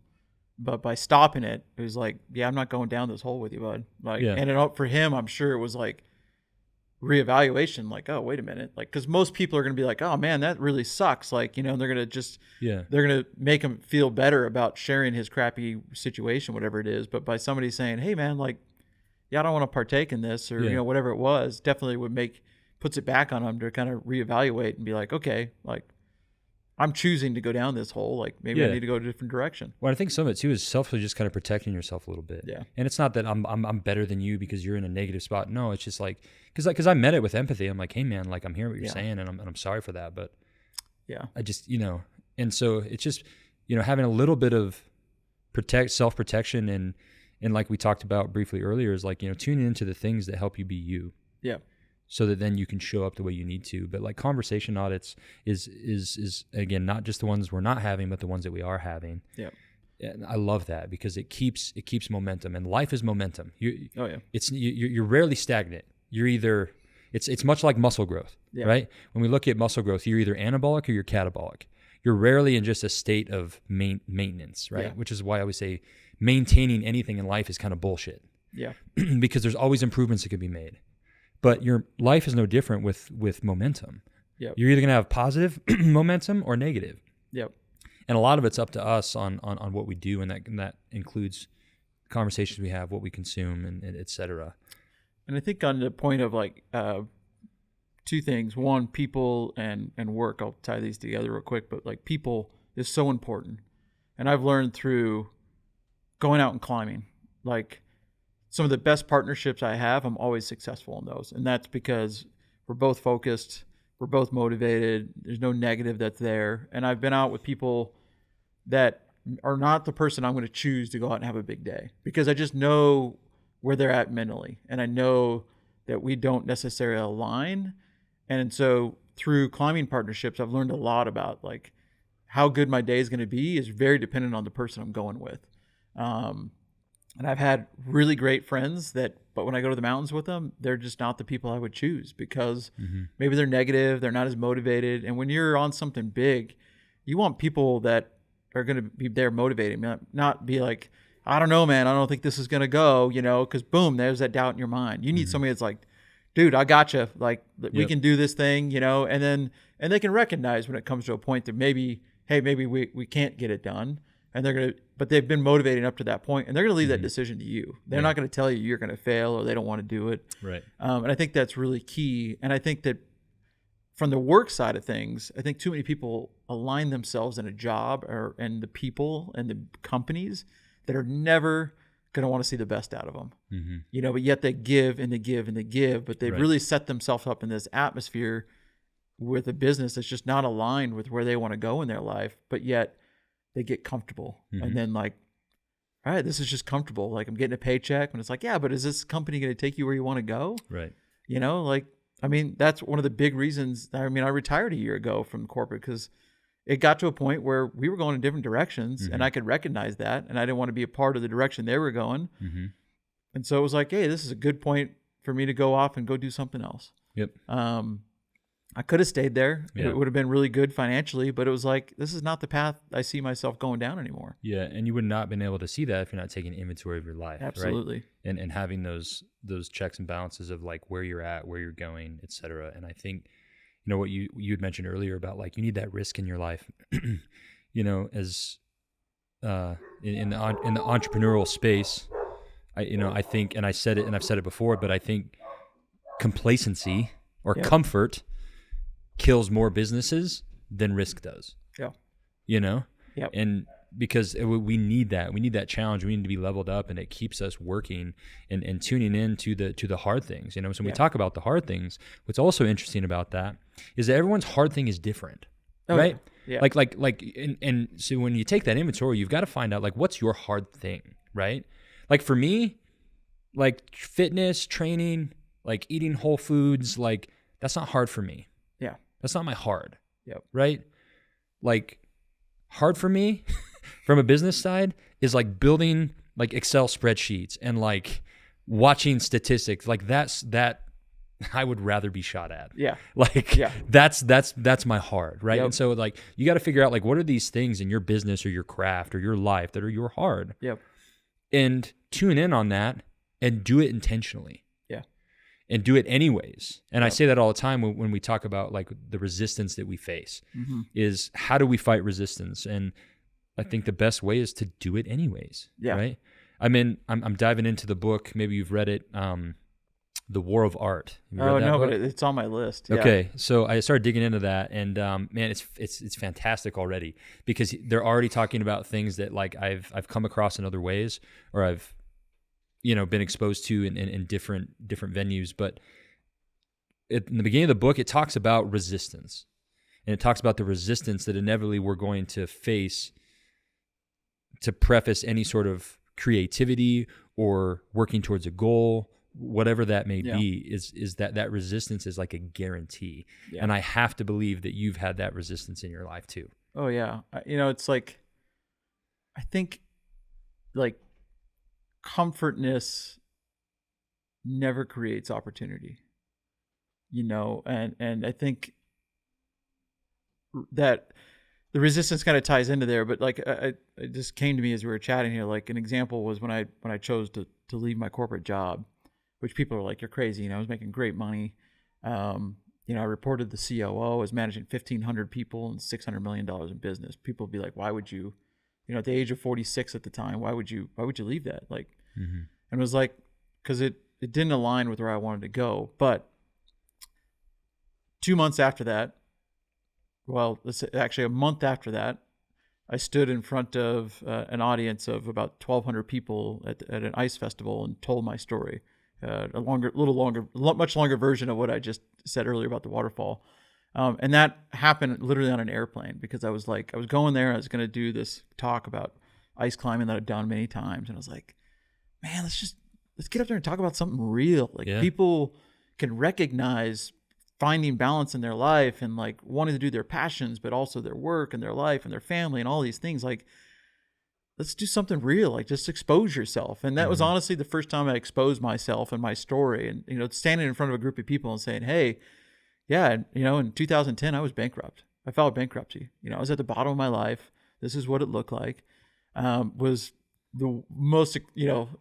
But by stopping it, it was like, yeah, I'm not going down this hole with you, bud. Like, yeah. And for him, I'm sure it was like reevaluation, like, oh, wait a minute. Like, because most people are going to be like, oh man, that really sucks. Like, they're going to just, they're going to make him feel better about sharing his crappy situation, whatever it is. But by somebody saying, hey man, like, yeah, I don't want to partake in this, or, whatever it was, definitely puts it back on him to kind of reevaluate and be like, okay, like, I'm choosing to go down this hole. Like, maybe I need to go a different direction. Well, I think some of it too is selfishly just kind of protecting yourself a little bit. Yeah. And it's not that I'm better than you because you're in a negative spot. No, it's just like, because I met it with empathy. I'm like, hey man, like, I'm hearing what you're saying, and I'm sorry for that. But yeah, I just, and so it's just, having a little bit of self-protection, and like we talked about briefly earlier, is like, tuning into the things that help you be you. Yeah. So that then you can show up the way you need to. But like conversation audits is again, not just the ones we're not having, but the ones that we are having. Yeah. And I love that, because it keeps momentum, and life is momentum. Oh yeah. You're rarely stagnant. You're either, it's much like muscle growth, right? When we look at muscle growth, you're either anabolic or you're catabolic. You're rarely in just a state of maintenance, right? Yeah. Which is why I always say maintaining anything in life is kind of bullshit. Yeah. Because there's always improvements that could be made. But your life is no different with momentum. Yep. You're either going to have positive momentum or negative. Yep. And a lot of it's up to us on what we do, and that includes conversations we have, what we consume, and et cetera. And I think on the point of like two things. One, people and work. I'll tie these together real quick, but like people is so important. And I've learned through going out and climbing, like, some of the best partnerships I have, I'm always successful in those. And that's because we're both focused, we're both motivated, there's no negative that's there. And I've been out with people that are not the person I'm going to choose to go out and have a big day, because I just know where they're at mentally. And I know that we don't necessarily align. And so through climbing partnerships, I've learned a lot about like how good my day is going to be is very dependent on the person I'm going with. And I've had really great friends but when I go to the mountains with them, they're just not the people I would choose, because maybe they're negative, they're not as motivated. And when you're on something big, you want people that are going to be there motivating, not be like, I don't know, man, I don't think this is going to go, because boom, there's that doubt in your mind. You need somebody that's like, dude, I gotcha. Like, we can do this thing, and they can recognize when it comes to a point that maybe we can't get it done. And but they've been motivating up to that point, and they're going to leave that decision to you. They're not going to tell you you're going to fail, or they don't want to do it. Right. And I think that's really key. And I think that from the work side of things, I think too many people align themselves in a job and the people and the companies that are never going to want to see the best out of them, Mm-hmm. but yet they give and they give and they give, but they've Right. really set themselves up in this atmosphere with a business that's just not aligned with where they want to go in their life, but yet they get comfortable. Mm-hmm. And then like, all right, this is just comfortable. Like I'm getting a paycheck, and it's like, yeah, but is this company going to take you where you want to go? Right. Like, I mean, that's one of the big reasons. I mean, I retired a year ago from corporate because it got to a point where we were going in different directions, and I could recognize that, and I didn't want to be a part of the direction they were going. Mm-hmm. And so it was like, hey, this is a good point for me to go off and go do something else. Yep. I could have stayed there. Yeah. It would have been really good financially, but it was like, this is not the path I see myself going down anymore. Yeah, and you would not been able to see that if you're not taking inventory of your life. Absolutely. Right? And having those checks and balances of like where you're at, where you're going, et cetera. And I think, what you had mentioned earlier about like you need that risk in your life. As in the entrepreneurial space, I think, and I said it, and I've said it before, but I think complacency or comfort kills more businesses than risk does. Yeah. Yep. And because we need that challenge. We need to be leveled up, and it keeps us working and tuning in to the hard things. So when we talk about the hard things, what's also interesting about that is that everyone's hard thing is different, right? Yeah. And so when you take that inventory, you've got to find out like what's your hard thing, right? Like for me, like fitness, training, like eating whole foods, like that's not hard for me. Yeah. That's not my hard. Yep. Right? Like hard for me from a business side is like building like Excel spreadsheets and like watching statistics. Like that I would rather be shot at. Yeah. Like that's my hard, right? Yep. And so like you got to figure out like what are these things in your business or your craft or your life that are your hard. Yep. And tune in on that and do it intentionally. Yeah. And do it anyways. And I say that all the time when we talk about like the resistance that we face is how do we fight resistance? And I think the best way is to do it anyways. Yeah. Right. I mean, I'm diving into the book. Maybe you've read it. The War of Art. Oh no, but it's on my list. Yeah. Okay. So I started digging into that, and man, it's fantastic already because they're already talking about things that like I've come across in other ways, or I've been exposed to in different venues. But in the beginning of the book, it talks about resistance, and it talks about the resistance that inevitably we're going to face to preface any sort of creativity or working towards a goal, whatever that may be, is that resistance is like a guarantee. Yeah. And I have to believe that you've had that resistance in your life too. Oh yeah. It's like, I think like comfortness never creates opportunity, and I think that the resistance kind of ties into there, but like it just came to me as we were chatting here. Like an example was when I chose to leave my corporate job, which people are like, you're crazy. I was making great money. I reported the COO, was managing 1,500 people and $600 million in business. People would be like, why would you, at the age of 46 at the time, why would you leave that? Like, and it was like, cause it didn't align with where I wanted to go. But 2 months after that, well, actually a month after that, I stood in front of an audience of about 1,200 people at an ice festival and told my story. Much longer version of what I just said earlier about the waterfall. And that happened literally on an airplane because I was going there. I was going to do this talk about ice climbing that I'd done many times. And I was like, man, let's get up there and talk about something real. Like people can recognize finding balance in their life and like wanting to do their passions, but also their work and their life and their family and all these things. Like, let's do something real. Like, just expose yourself. And that was honestly the first time I exposed myself and my story. And standing in front of a group of people and saying, hey, yeah, in 2010 I was bankrupt. I filed bankruptcy. I was at the bottom of my life. This is what it looked like. Was the most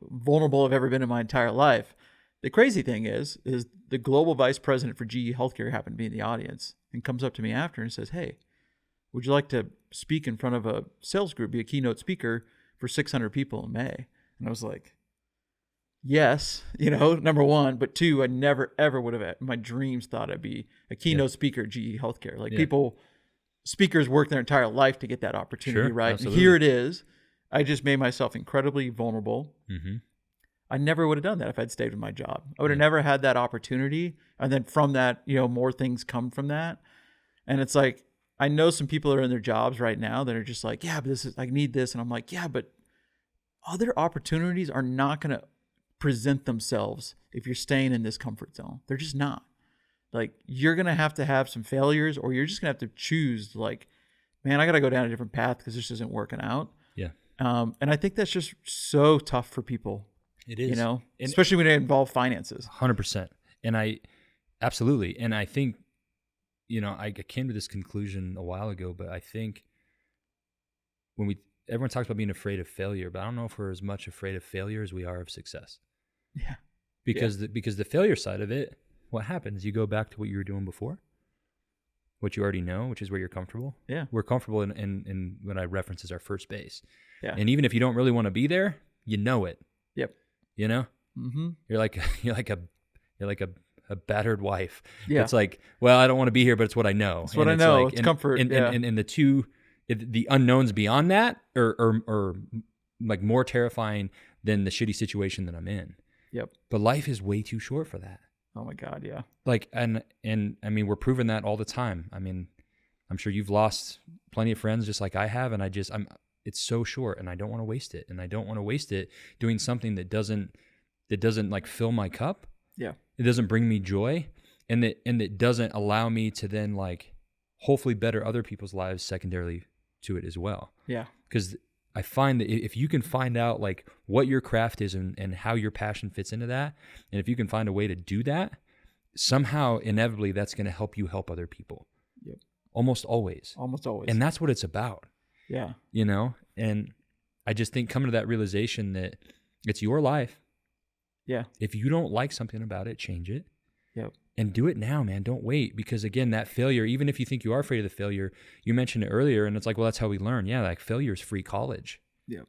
vulnerable I've ever been in my entire life. The crazy thing is the global vice president for GE Healthcare happened to be in the audience and comes up to me after and says, hey, would you like to speak in front of a sales group, be a keynote speaker for 600 people in May? And I was like, yes, number one, but two, I never, ever would have, in my dreams, thought I'd be a keynote speaker at GE Healthcare. Like speakers work their entire life to get that opportunity, right? Absolutely. And here it is. I just made myself incredibly vulnerable. Mm-hmm. I never would have done that if I'd stayed with my job. I would have never had that opportunity. And then from that, more things come from that. And it's like, I know some people are in their jobs right now that are just like, yeah, but I need this. And I'm like, yeah, but other opportunities are not going to present themselves if you're staying in this comfort zone. They're just not. Like, you're going to have some failures, or you're just going to have to choose, like, man, I got to go down a different path because this isn't working out. Yeah. And I think that's just so tough for people. It is. Especially when it involves finances. 100%. And absolutely. And I think, I came to this conclusion a while ago, but I think everyone talks about being afraid of failure, but I don't know if we're as much afraid of failure as we are of success. Yeah. Because the failure side of it, what happens? You go back to what you were doing before, what you already know, which is where you're comfortable. Yeah. We're comfortable in what I reference as our first base. Yeah. And even if you don't really want to be there, you know it. Yep. Mm-hmm. You're like a battered wife. Yeah. It's like, well, I don't want to be here, but it's what I know. It's what I know. It's comfort. And the unknowns beyond that are like more terrifying than the shitty situation that I'm in. Yep. But life is way too short for that. Oh my God. Yeah. Like, and I mean, we're proving that all the time. I mean, I'm sure you've lost plenty of friends just like I have. And it's so short, and I don't want to waste it. And I don't want to waste it doing something that doesn't like fill my cup. Yeah. It doesn't bring me joy, and that doesn't allow me to then like hopefully better other people's lives secondarily to it as well. Yeah. Because I find that if you can find out like what your craft is and how your passion fits into that, and if you can find a way to do that, somehow inevitably that's going to help you help other people. Yep. Almost always. And that's what it's about. Yeah. And I just think coming to that realization that it's your life. Yeah. If you don't like something about it, change it. Yep. And do it now, man. Don't wait. Because again, that failure, even if you think you are afraid of the failure, you mentioned it earlier, and it's like, well, that's how we learn. Yeah, like failure is free college. Yep.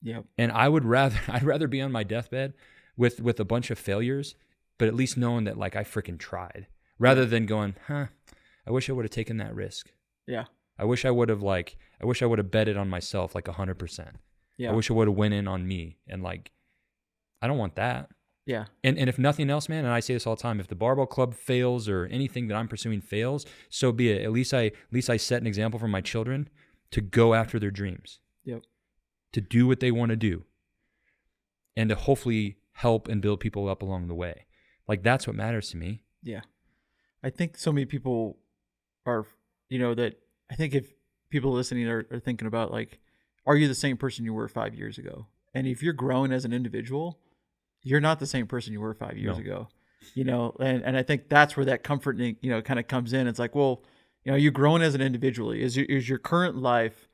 Yep. And I'd rather be on my deathbed with a bunch of failures, but at least knowing that like I freaking tried, rather than going, I wish I would have taken that risk. Yeah. I wish I would have betted on myself like 100%. Yeah. I wish I would have went in on me, and like, I don't want that. Yeah. And if nothing else, man, and I say this all the time, if the barbell club fails or anything that I'm pursuing fails, so be it. At least I set an example for my children to go after their dreams. Yep. To do what they want to do. And to hopefully help and build people up along the way. Like, that's what matters to me. Yeah. I think so many people are, that I think if people listening are thinking about like, are you the same person you were 5 years ago? And if you're growing as an individual, you're not the same person you were 5 years ago, and I think that's where that comfort, kind of comes in. It's like, well, you're growing as an individual. Is your current life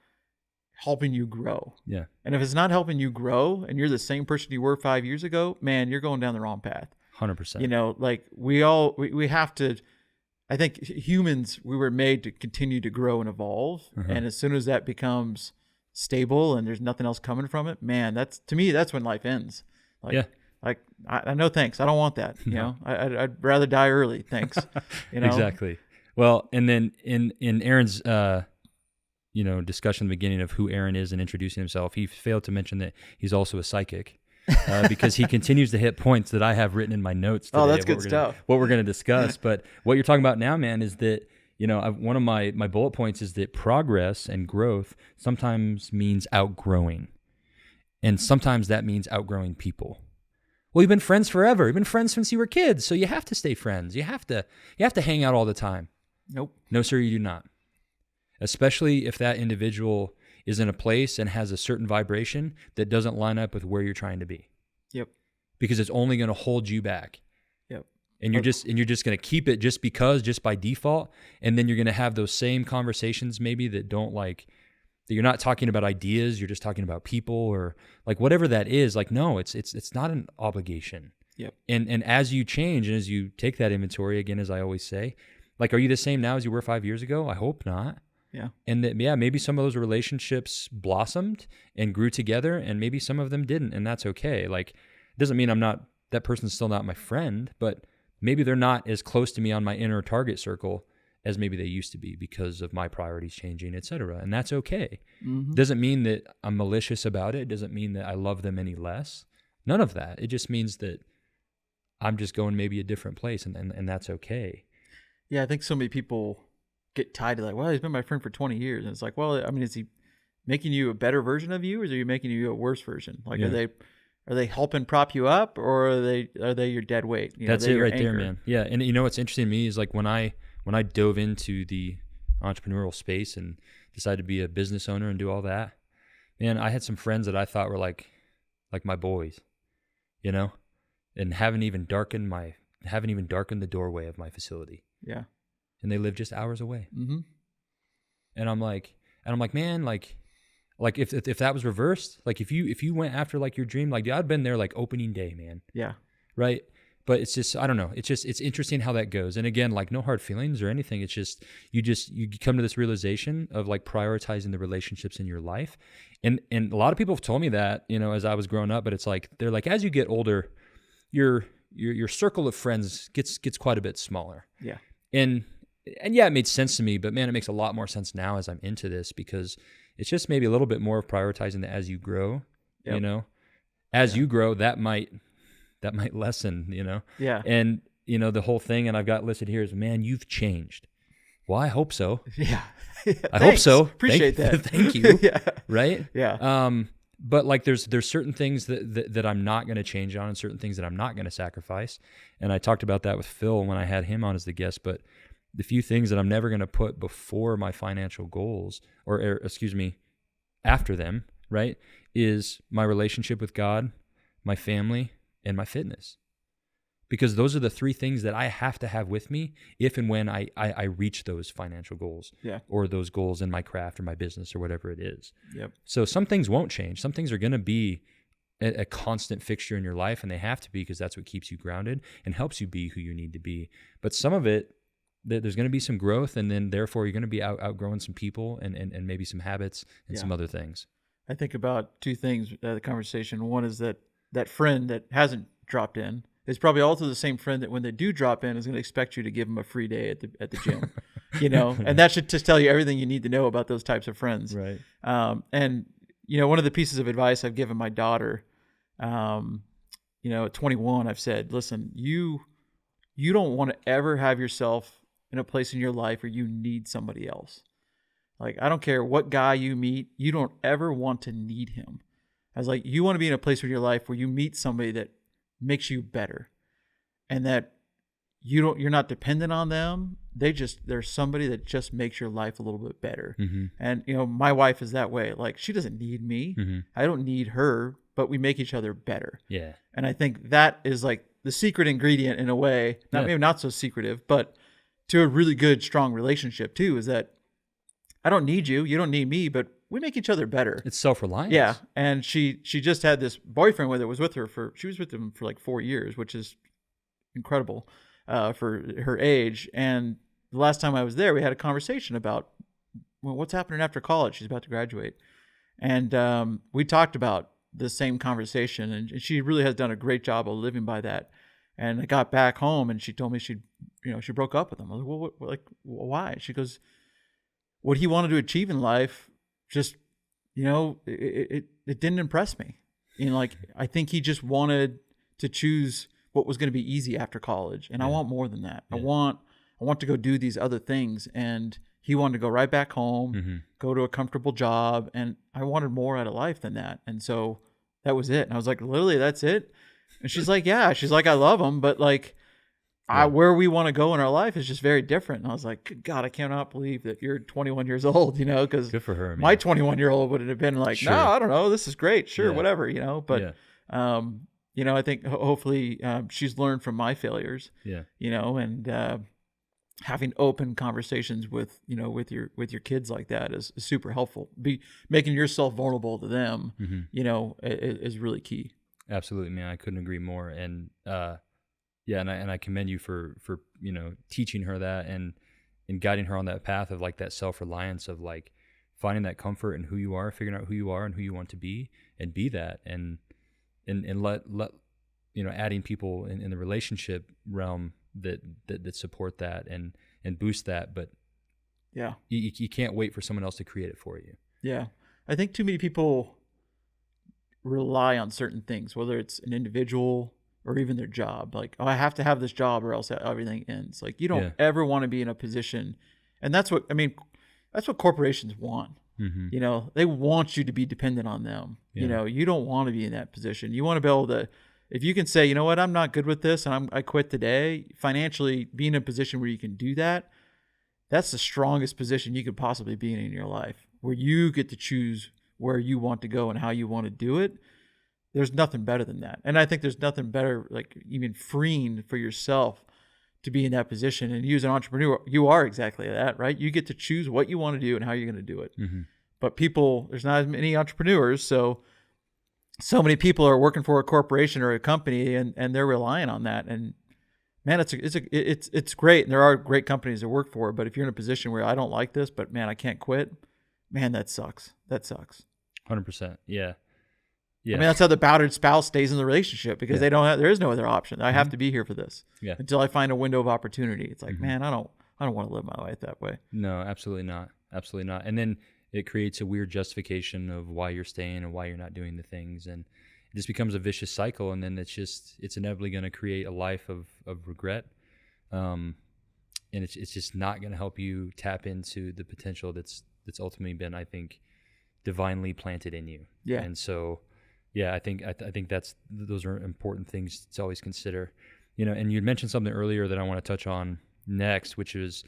helping you grow? Yeah. And if it's not helping you grow and you're the same person you were 5 years ago, man, you're going down the wrong path. 100%. Like we have to, I think humans, we were made to continue to grow and evolve. Uh-huh. And as soon as that becomes stable and there's nothing else coming from it, man, to me, that's when life ends. Like, yeah. Like, I no thanks. I don't want that. No. I'd rather die early. Thanks. Exactly. Well, and then in Aaron's, discussion at the beginning of who Aaron is and introducing himself, he failed to mention that he's also a psychic, because he continues to hit points that I have written in my notes today. Oh, that's good stuff. What we're going to discuss. But what you're talking about now, man, is that, one of my bullet points is that progress and growth sometimes means outgrowing. And sometimes that means outgrowing people. Well, you've been friends forever. You've been friends since you were kids, so you have to stay friends. You have to hang out all the time. Nope. No, sir, you do not. Especially if that individual is in a place and has a certain vibration that doesn't line up with where you're trying to be. Yep. Because it's only going to hold you back. Yep. And you're just going to keep it just by default, and then you're going to have those same conversations maybe that don't like, that you're not talking about ideas, you're just talking about people, or like whatever that is. Like, no, it's not an obligation. Yep. And as you change and as you take that inventory, again, as I always say, like, are you the same now as you were 5 years ago? I hope not. Yeah. And that, maybe some of those relationships blossomed and grew together, and maybe some of them didn't, and that's okay. Like, it doesn't mean that person's still not my friend, but maybe they're not as close to me on my inner target circle as maybe they used to be because of my priorities changing, et cetera. And that's okay. Mm-hmm. Doesn't mean that I'm malicious about it. Doesn't mean that I love them any less. None of that. It just means that I'm just going maybe a different place, and that's okay. Yeah, I think so many people get tied to like, well, he's been my friend for 20 years. And it's like, well, I mean, is he making you a better version of you, or is he making you a worse version? Like, Yeah. are they helping prop you up, or are they your dead weight? You know, That's they're it your right there, anchor. man. Yeah. And you know what's interesting to me is like when I dove into the entrepreneurial space and decided to be a business owner and do all that, man, I had some friends that I thought were like my boys, you know, and haven't even darkened the doorway of my facility. Yeah. And they live just hours away. Mm-hmm. And I'm like, man, like if that was reversed, like if you went after like your dream, like I'd been there like opening day, man. Yeah. Right. But it's just, I don't know. It's interesting how that goes. And again, like no hard feelings or anything. It's just, you come to this realization of like prioritizing the relationships in your life. And a lot of people have told me that, you know, as I was growing up, but it's like, they're like, as you get older, your circle of friends gets quite a bit smaller. Yeah. And yeah, it made sense to me, but man, it makes a lot more sense now as I'm into this, because it's just maybe a little bit more of prioritizing that as you grow, Yep. you know, as you grow, that might lessen, you know? Yeah. And, you know, the whole thing, and I've got listed here is, man, you've changed. Well, I hope so. Yeah. I hope so. Appreciate that. Thank you. Yeah. Right? Yeah. But like there's certain things that I'm not going to change on, and certain things that I'm not going to sacrifice. And I talked about that with Phil when I had him on as the guest, but the few things that I'm never going to put before my financial goals, or excuse me, after them, right, is my relationship with God, my family, and my fitness. Because those are the three things that I have to have with me if and when I reach those financial goals, Yeah. or those goals in my craft or my business or whatever it is. Yep. So some things won't change. Some things are going to be a constant fixture in your life, and they have to be, because that's what keeps you grounded and helps you be who you need to be. But some of it, there's going to be some growth, and then therefore you're going to be outgrowing some people and maybe some habits and some other things. I think about two things, the conversation. One is that friend that hasn't dropped in is probably also the same friend that when they do drop in is going to expect you to give them a free day at the gym, you know, and that should just tell you everything you need to know about those types of friends. Right. And, you know, one of the pieces of advice I've given my daughter, you know, at 21, I've said, listen, you don't want to ever have yourself in a place in your life where you need somebody else. Like, I don't care what guy you meet, you don't ever want to need him. I was like, you want to be in a place in your life where you meet somebody that makes you better, and that you're not dependent on them. They're somebody that just makes your life a little bit better. Mm-hmm. And, you know, my wife is that way. Like, she doesn't need me. Mm-hmm. I don't need her, but we make each other better. Yeah. And I think that is like the secret ingredient in a way, maybe not so secretive, but to a really good, strong relationship too, is that I don't need you, you don't need me, but we make each other better. It's self-reliance. Yeah. And she just had this boyfriend was with her she was with him for like 4 years, which is incredible for her age. And the last time I was there, we had a conversation about, well, what's happening after college. She's about to graduate. And we talked about the same conversation, and she really has done a great job of living by that. And I got back home and she told me she broke up with him. I was like, well, why? She goes, what he wanted to achieve in life, just, you know, it didn't impress me. You know, like, I think he just wanted to choose what was going to be easy after college. And I want more than that. Yeah. I want to go do these other things. And he wanted to go right back home, go to a comfortable job. And I wanted more out of life than that. And so that was it. And I was like, literally, that's it? And she's like, yeah. She's like, I love him, but like, where we want to go in our life is just very different. And I was like, God, I cannot believe that you're 21 years old, you know, because good for her, man. My 21-year-old would have been like, no, I don't know. This is great. Sure. Whatever, you know, but, you know, I think hopefully she's learned from my failures, you know, and having open conversations with your kids like that is super helpful. Making yourself vulnerable to them, you know, is really key. Absolutely, man. I couldn't agree more. And, and I commend you for you know, teaching her that and guiding her on that path of like that self-reliance of like finding that comfort in who you are, figuring out who you are and who you want to be, and be that, and let you know, adding people in the relationship realm that support that and and boost that. But Yeah. you can't wait for someone else to create it for you. Yeah. I think too many people rely on certain things, whether it's an individual or even their job. Like, oh, I have to have this job or else everything ends. Like, you don't ever want to be in a position. And that's what corporations want. You know, they want you to be dependent on them. You know, you don't want to be in that position. You want to be able to, if you can say, you know what, I'm not good with this and I quit today, financially being in a position where you can do that, that's the strongest position you could possibly be in your life, where you get to choose where you want to go and how you want to do it. There's nothing better than that. And I think there's nothing better, like even freeing for yourself to be in that position. And you as an entrepreneur, you are exactly that, right? You get to choose what you want to do and how you're going to do it. But there's not as many entrepreneurs. So many people are working for a corporation or a company and they're relying on that. And man, it's great. And there are great companies to work for, but if you're in a position where I don't like this, but man, I can't quit, man, that sucks. 100%. Yeah. I mean, that's how the battered spouse stays in the relationship, because there is no other option. I have to be here for this until I find a window of opportunity. It's like, man, I don't want to live my life that way. No, absolutely not. Absolutely not. And then it creates a weird justification of why you're staying and why you're not doing the things. And it just becomes a vicious cycle. And then it's inevitably going to create a life of regret. And it's just not going to help you tap into the potential that's ultimately been, I think, divinely planted in you. Yeah. And so, I think those are important things to always consider, you know. And you mentioned something earlier that I want to touch on next, which is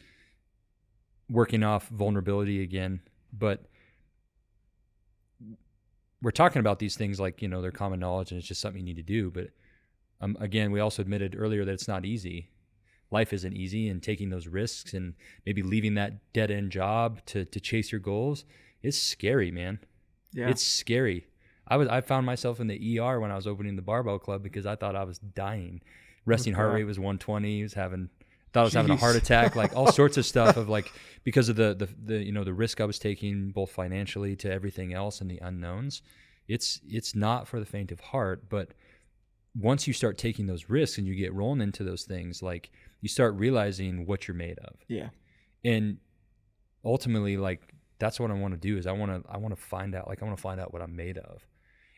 working off vulnerability again. But we're talking about these things like, you know, they're common knowledge and it's just something you need to do. But again, we also admitted earlier that it's not easy. Life isn't easy, and taking those risks and maybe leaving that dead end job to chase your goals, it's scary, man. Yeah. It's scary. I found myself in the ER when I was opening the Barbell Club because I thought I was dying. Resting heart rate was 120. Thought I was having a heart attack, like all sorts of stuff of like, because of the you know, the risk I was taking both financially to everything else and the unknowns. It's not for the faint of heart, but once you start taking those risks and you get rolling into those things, like you start realizing what you're made of. Yeah. And ultimately, like, that's what I want to do is I want to find out what I'm made of.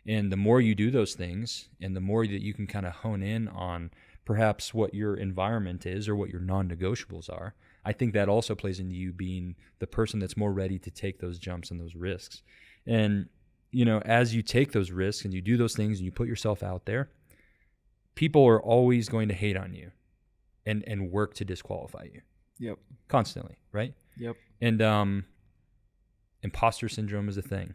And the more you do those things and the more that you can kind of hone in on perhaps what your environment is or what your non-negotiables are, I think that also plays into you being the person that's more ready to take those jumps and those risks. And, you know, as you take those risks and you do those things and you put yourself out there, people are always going to hate on you and work to disqualify you. Yep. Constantly, right? Yep. And imposter syndrome is a thing.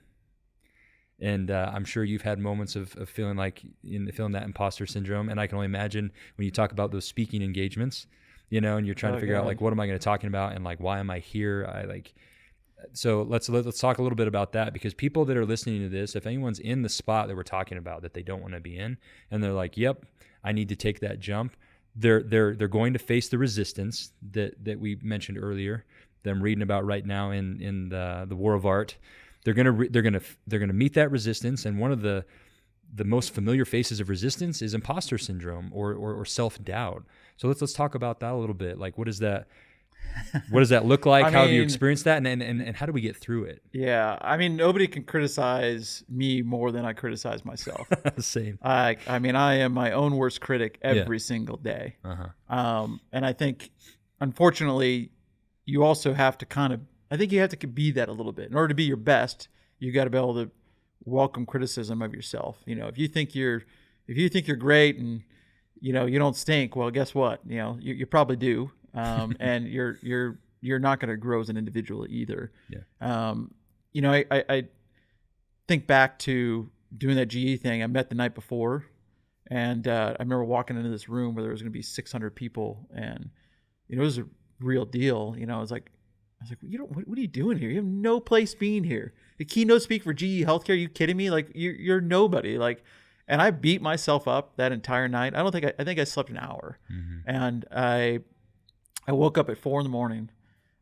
And I'm sure you've had moments of feeling that imposter syndrome. And I can only imagine when you talk about those speaking engagements, you know, and you're trying to figure out like, what am I going to talking about? And like, why am I here? So let's talk a little bit about that, because people that are listening to this, if anyone's in the spot that we're talking about that they don't want to be in, and they're like, yep, I need to take that jump. They're going to face the resistance that we mentioned earlier, that I'm reading about right now in the War of Art. They're gonna meet that resistance, and one of the most familiar faces of resistance is imposter syndrome or self-doubt. So let's talk about that a little bit. Like, what does that look like? How have you experienced that, and how do we get through it? Yeah, I mean, nobody can criticize me more than I criticize myself. Same. I am my own worst critic every single day. And I think, unfortunately, you also have to you have to be that a little bit. In order to be your best, you got to be able to welcome criticism of yourself. You know, if you think you're great and, you know, you don't stink, well, guess what? You know, you probably do. And you're not going to grow as an individual either. Yeah. You know, I think back to doing that GE thing. I met the night before, and I remember walking into this room where there was going to be 600 people, and, you know, it was a real deal. You know, I was like, what are you doing here? You have no place being here. The keynote speaker for GE Healthcare. Are you kidding me? Like, you're nobody. Like, and I beat myself up that entire night. I think I slept an hour, and I woke up at 4 a.m.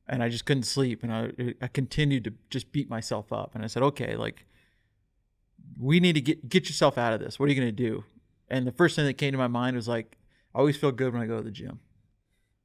and I just couldn't sleep, and I continued to just beat myself up. And I said, okay, like, we need to get yourself out of this. What are you going to do? And the first thing that came to my mind was like, I always feel good when I go to the gym.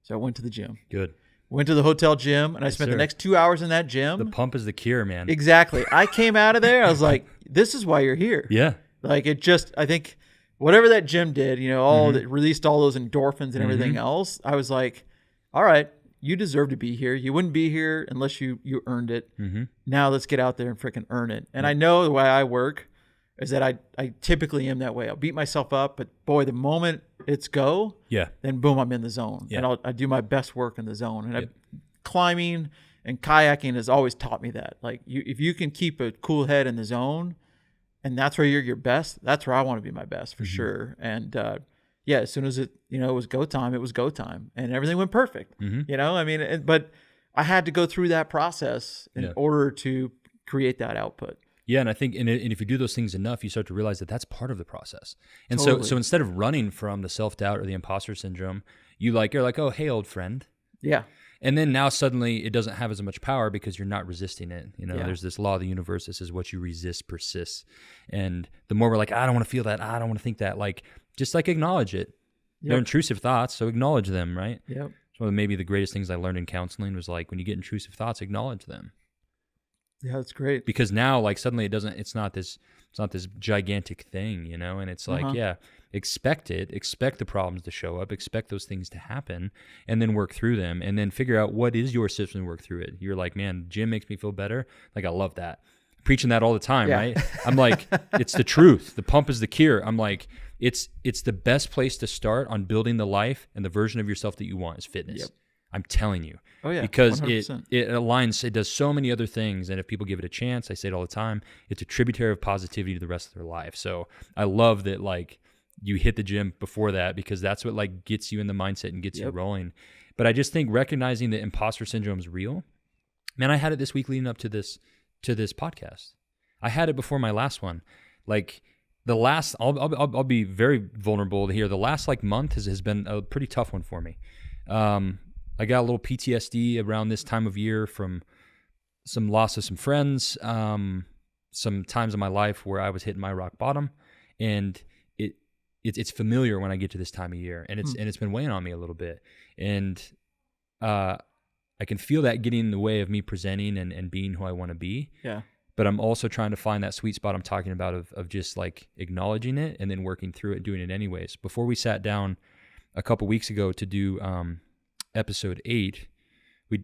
So I went to the gym. Good. went to the hotel gym, and I Yes, spent sir. the next 2 hours in that gym. The pump is the cure, man. Exactly. I came out of there. I was like, this is why you're here. Yeah. Like I think whatever that gym did, Mm-hmm. that released all those endorphins and everything else. I was like, all right, you deserve to be here. You wouldn't be here unless you earned it. Mm-hmm. Now let's get out there and freaking earn it. And I know the way I work is that I typically am that way. I'll beat myself up, but boy, the moment it's go, Yeah. then boom, I'm in the zone. Yeah. And I do my best work in the zone. And Yep. climbing and kayaking has always taught me that. Like if you can keep a cool head in the zone, and that's where you're your best, that's where I want to be my best for sure. And as soon as it was go time, it was go time, and everything went perfect. But I had to go through that process in order to create that output. Yeah, and I think, and if you do those things enough, you start to realize that that's part of the process. And Totally. so instead of running from the self-doubt or the imposter syndrome, you're like, oh, hey, old friend. Yeah. And then now suddenly it doesn't have as much power because you're not resisting it. There's this law of the universe that says what you resist persists. And the more we're like, I don't want to feel that, I don't want to think that, like, just like acknowledge it. They're intrusive thoughts, so acknowledge them, right? Yep. So maybe the greatest things I learned in counseling was like, when you get intrusive thoughts, acknowledge them. Yeah, that's great. Because now, like, suddenly it's not this gigantic thing, and it's like, expect it, expect the problems to show up, expect those things to happen, and then work through them, and then figure out what is your system to work through it. You're like, man, gym makes me feel better. Like, I love that. Preaching that all the time, right? I'm like, it's the truth. The pump is the cure. I'm like, it's the best place to start on building the life and the version of yourself that you want is fitness. Yep. I'm telling you. Oh yeah. Because 100%. it aligns, it does so many other things, and if people give it a chance, I say it all the time, it's a tributary of positivity to the rest of their life. So I love that, like, you hit the gym before that, because that's what, like, gets you in the mindset and gets you rolling. But I just think recognizing that imposter syndrome is real. Man, I had it this week leading up to this podcast. I had it before my last one. Like, the last, I'll be very vulnerable here. The last, like, month has been a pretty tough one for me. I got a little PTSD around this time of year from some loss of some friends, some times in my life where I was hitting my rock bottom, and it's familiar when I get to this time of year, and it's been weighing on me a little bit, and I can feel that getting in the way of me presenting and being who I want to be. Yeah. But I'm also trying to find that sweet spot I'm talking about of just, like, acknowledging it and then working through it, doing it anyways. Before we sat down a couple weeks ago to do episode 8,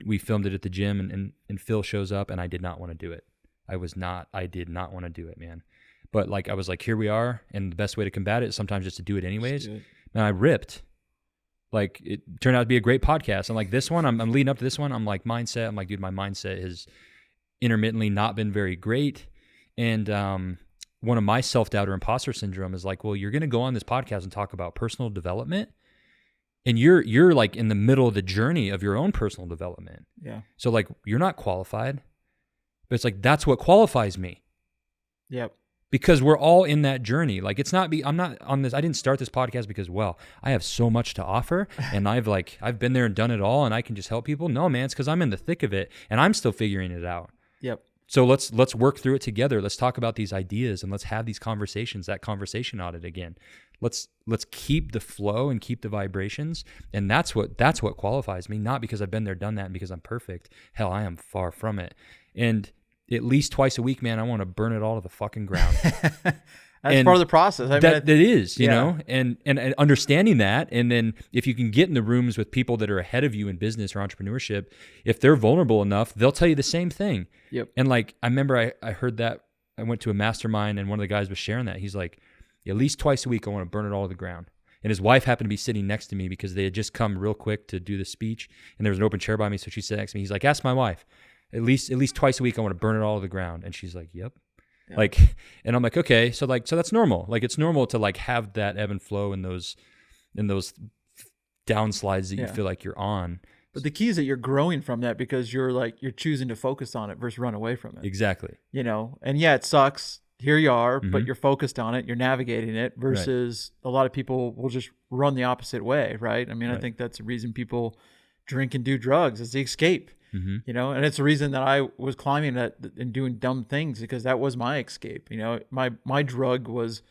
we filmed it at the gym, and Phil shows up, and I did not want to do it. I did not want to do it, man. But, like, I was like, here we are, and the best way to combat it is sometimes just to do it anyways. And I ripped. Like, it turned out to be a great podcast. And, like, this one, I'm leading up to this one, I'm like, mindset. I'm like, dude, my mindset has intermittently not been very great. And one of my self-doubt or imposter syndrome is like, well, you're going to go on this podcast and talk about personal development, and you're like in the middle of the journey of your own personal development. Yeah. So, like, you're not qualified, but it's like, that's what qualifies me. Yep. Because we're all in that journey. Like, I'm not on this. I didn't start this podcast because, well, I have so much to offer, and I've been there and done it all, and I can just help people. No, man, it's because I'm in the thick of it, and I'm still figuring it out. Yep. So let's work through it together. Let's talk about these ideas, and let's have these conversations, that conversation audit again. Let's keep the flow and keep the vibrations. And that's what qualifies me, not because I've been there, done that, and because I'm perfect. Hell, I am far from it. And at least twice a week, man, I want to burn it all to the fucking ground. That's part of the process. That is, you know, and understanding that. And then if you can get in the rooms with people that are ahead of you in business or entrepreneurship, if they're vulnerable enough, they'll tell you the same thing. Yep. And, like, I remember I heard that. I went to a mastermind, and one of the guys was sharing that. He's like, at least twice a week, I want to burn it all to the ground. And his wife happened to be sitting next to me because they had just come real quick to do the speech, and there was an open chair by me. So she sat next to me. He's like, ask my wife. At least twice a week, I want to burn it all to the ground. And she's like, yep. Yeah. Like, and I'm like, okay, so that's normal. Like, it's normal to, like, have that ebb and flow in those downslides that you feel like you're on. But the key is that you're growing from that, because you're choosing to focus on it versus run away from it. Exactly. And yeah, it sucks. Here you are, but you're focused on it. You're navigating it versus a lot of people will just run the opposite way. Right. I mean, I think that's the reason people drink and do drugs, is the escape. And it's the reason that I was climbing and doing dumb things, because that was my escape. My drug was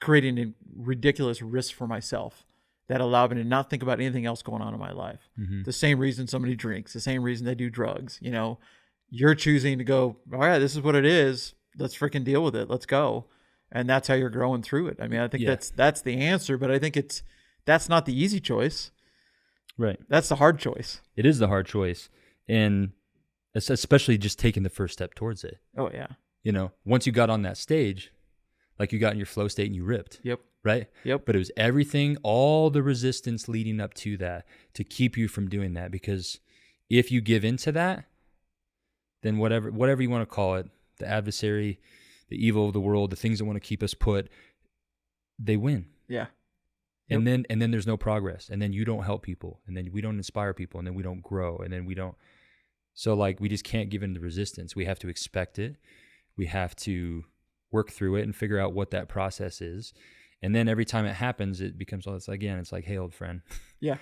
creating a ridiculous risk for myself that allowed me to not think about anything else going on in my life. Mm-hmm. The same reason somebody drinks, the same reason they do drugs. You know, you're choosing to go, all right, this is what it is. Let's freaking deal with it. Let's go. And that's how you're growing through it. I mean, I think that's the answer, but I think that's not the easy choice. Right. That's the hard choice. It is the hard choice. And especially just taking the first step towards it. Oh, yeah. You know, once you got on that stage, like you got in your flow state and you ripped. Yep. Right? Yep. But it was everything, all the resistance leading up to that to keep you from doing that. Because if you give into that, then whatever you want to call it, the adversary, the evil of the world, the things that want to keep us put, they win. Yeah. And then there's no progress. And then you don't help people. And then we don't inspire people. And then we don't grow. And then we don't. So like we just can't give in to resistance. We have to expect it. We have to work through it and figure out what that process is. And then every time it happens, it becomes it's like, hey, old friend. Yeah.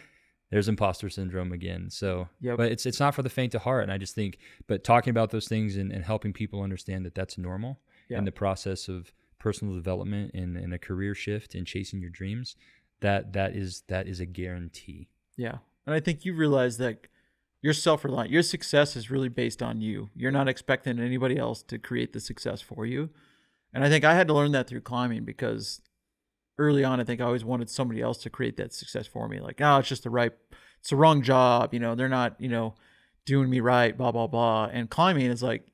There's imposter syndrome again. So, yep. But it's not for the faint of heart. And I just think, but talking about those things and helping people understand that that's normal in the process of personal development and a career shift and chasing your dreams, that is a guarantee. Yeah. And I think you realize that you're self-reliant. Your success is really based on you. You're not expecting anybody else to create the success for you. And I think I had to learn that through climbing, because early on, I think I always wanted somebody else to create that success for me. Like, oh, it's the wrong job. You know, they're not, doing me right, blah, blah, blah. And climbing is like,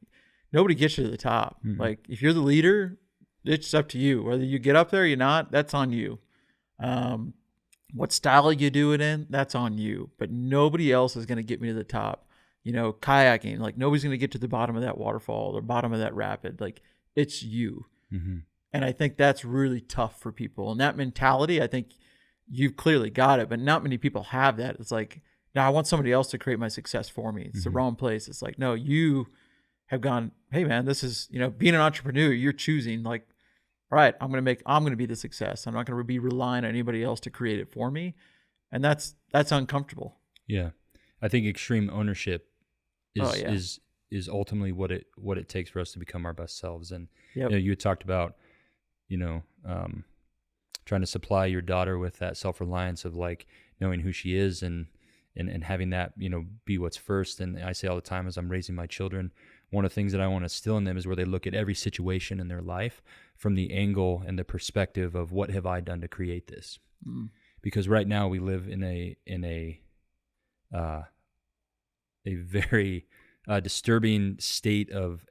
nobody gets you to the top. Mm-hmm. Like, if you're the leader, it's up to you. Whether you get up there or you're not, that's on you. What style you do it in, that's on you. But nobody else is going to get me to the top. Kayaking, like nobody's going to get to the bottom of that waterfall or bottom of that rapid. Like, it's you. Mm-hmm. And I think that's really tough for people. And that mentality, I think you've clearly got it, but not many people have that. It's like, no, I want somebody else to create my success for me. It's the wrong place. It's like, no, you have gone, hey man, this is, being an entrepreneur, you're choosing like, all right, I'm going to be the success. I'm not going to be relying on anybody else to create it for me. And that's uncomfortable. Yeah. I think extreme ownership is ultimately what it takes for us to become our best selves. And you had talked about, trying to supply your daughter with that self-reliance of like knowing who she is and having that, be what's first. And I say all the time as I'm raising my children, one of the things that I want to instill in them is where they look at every situation in their life from the angle and the perspective of what have I done to create this? Mm. Because right now we live in a very disturbing state of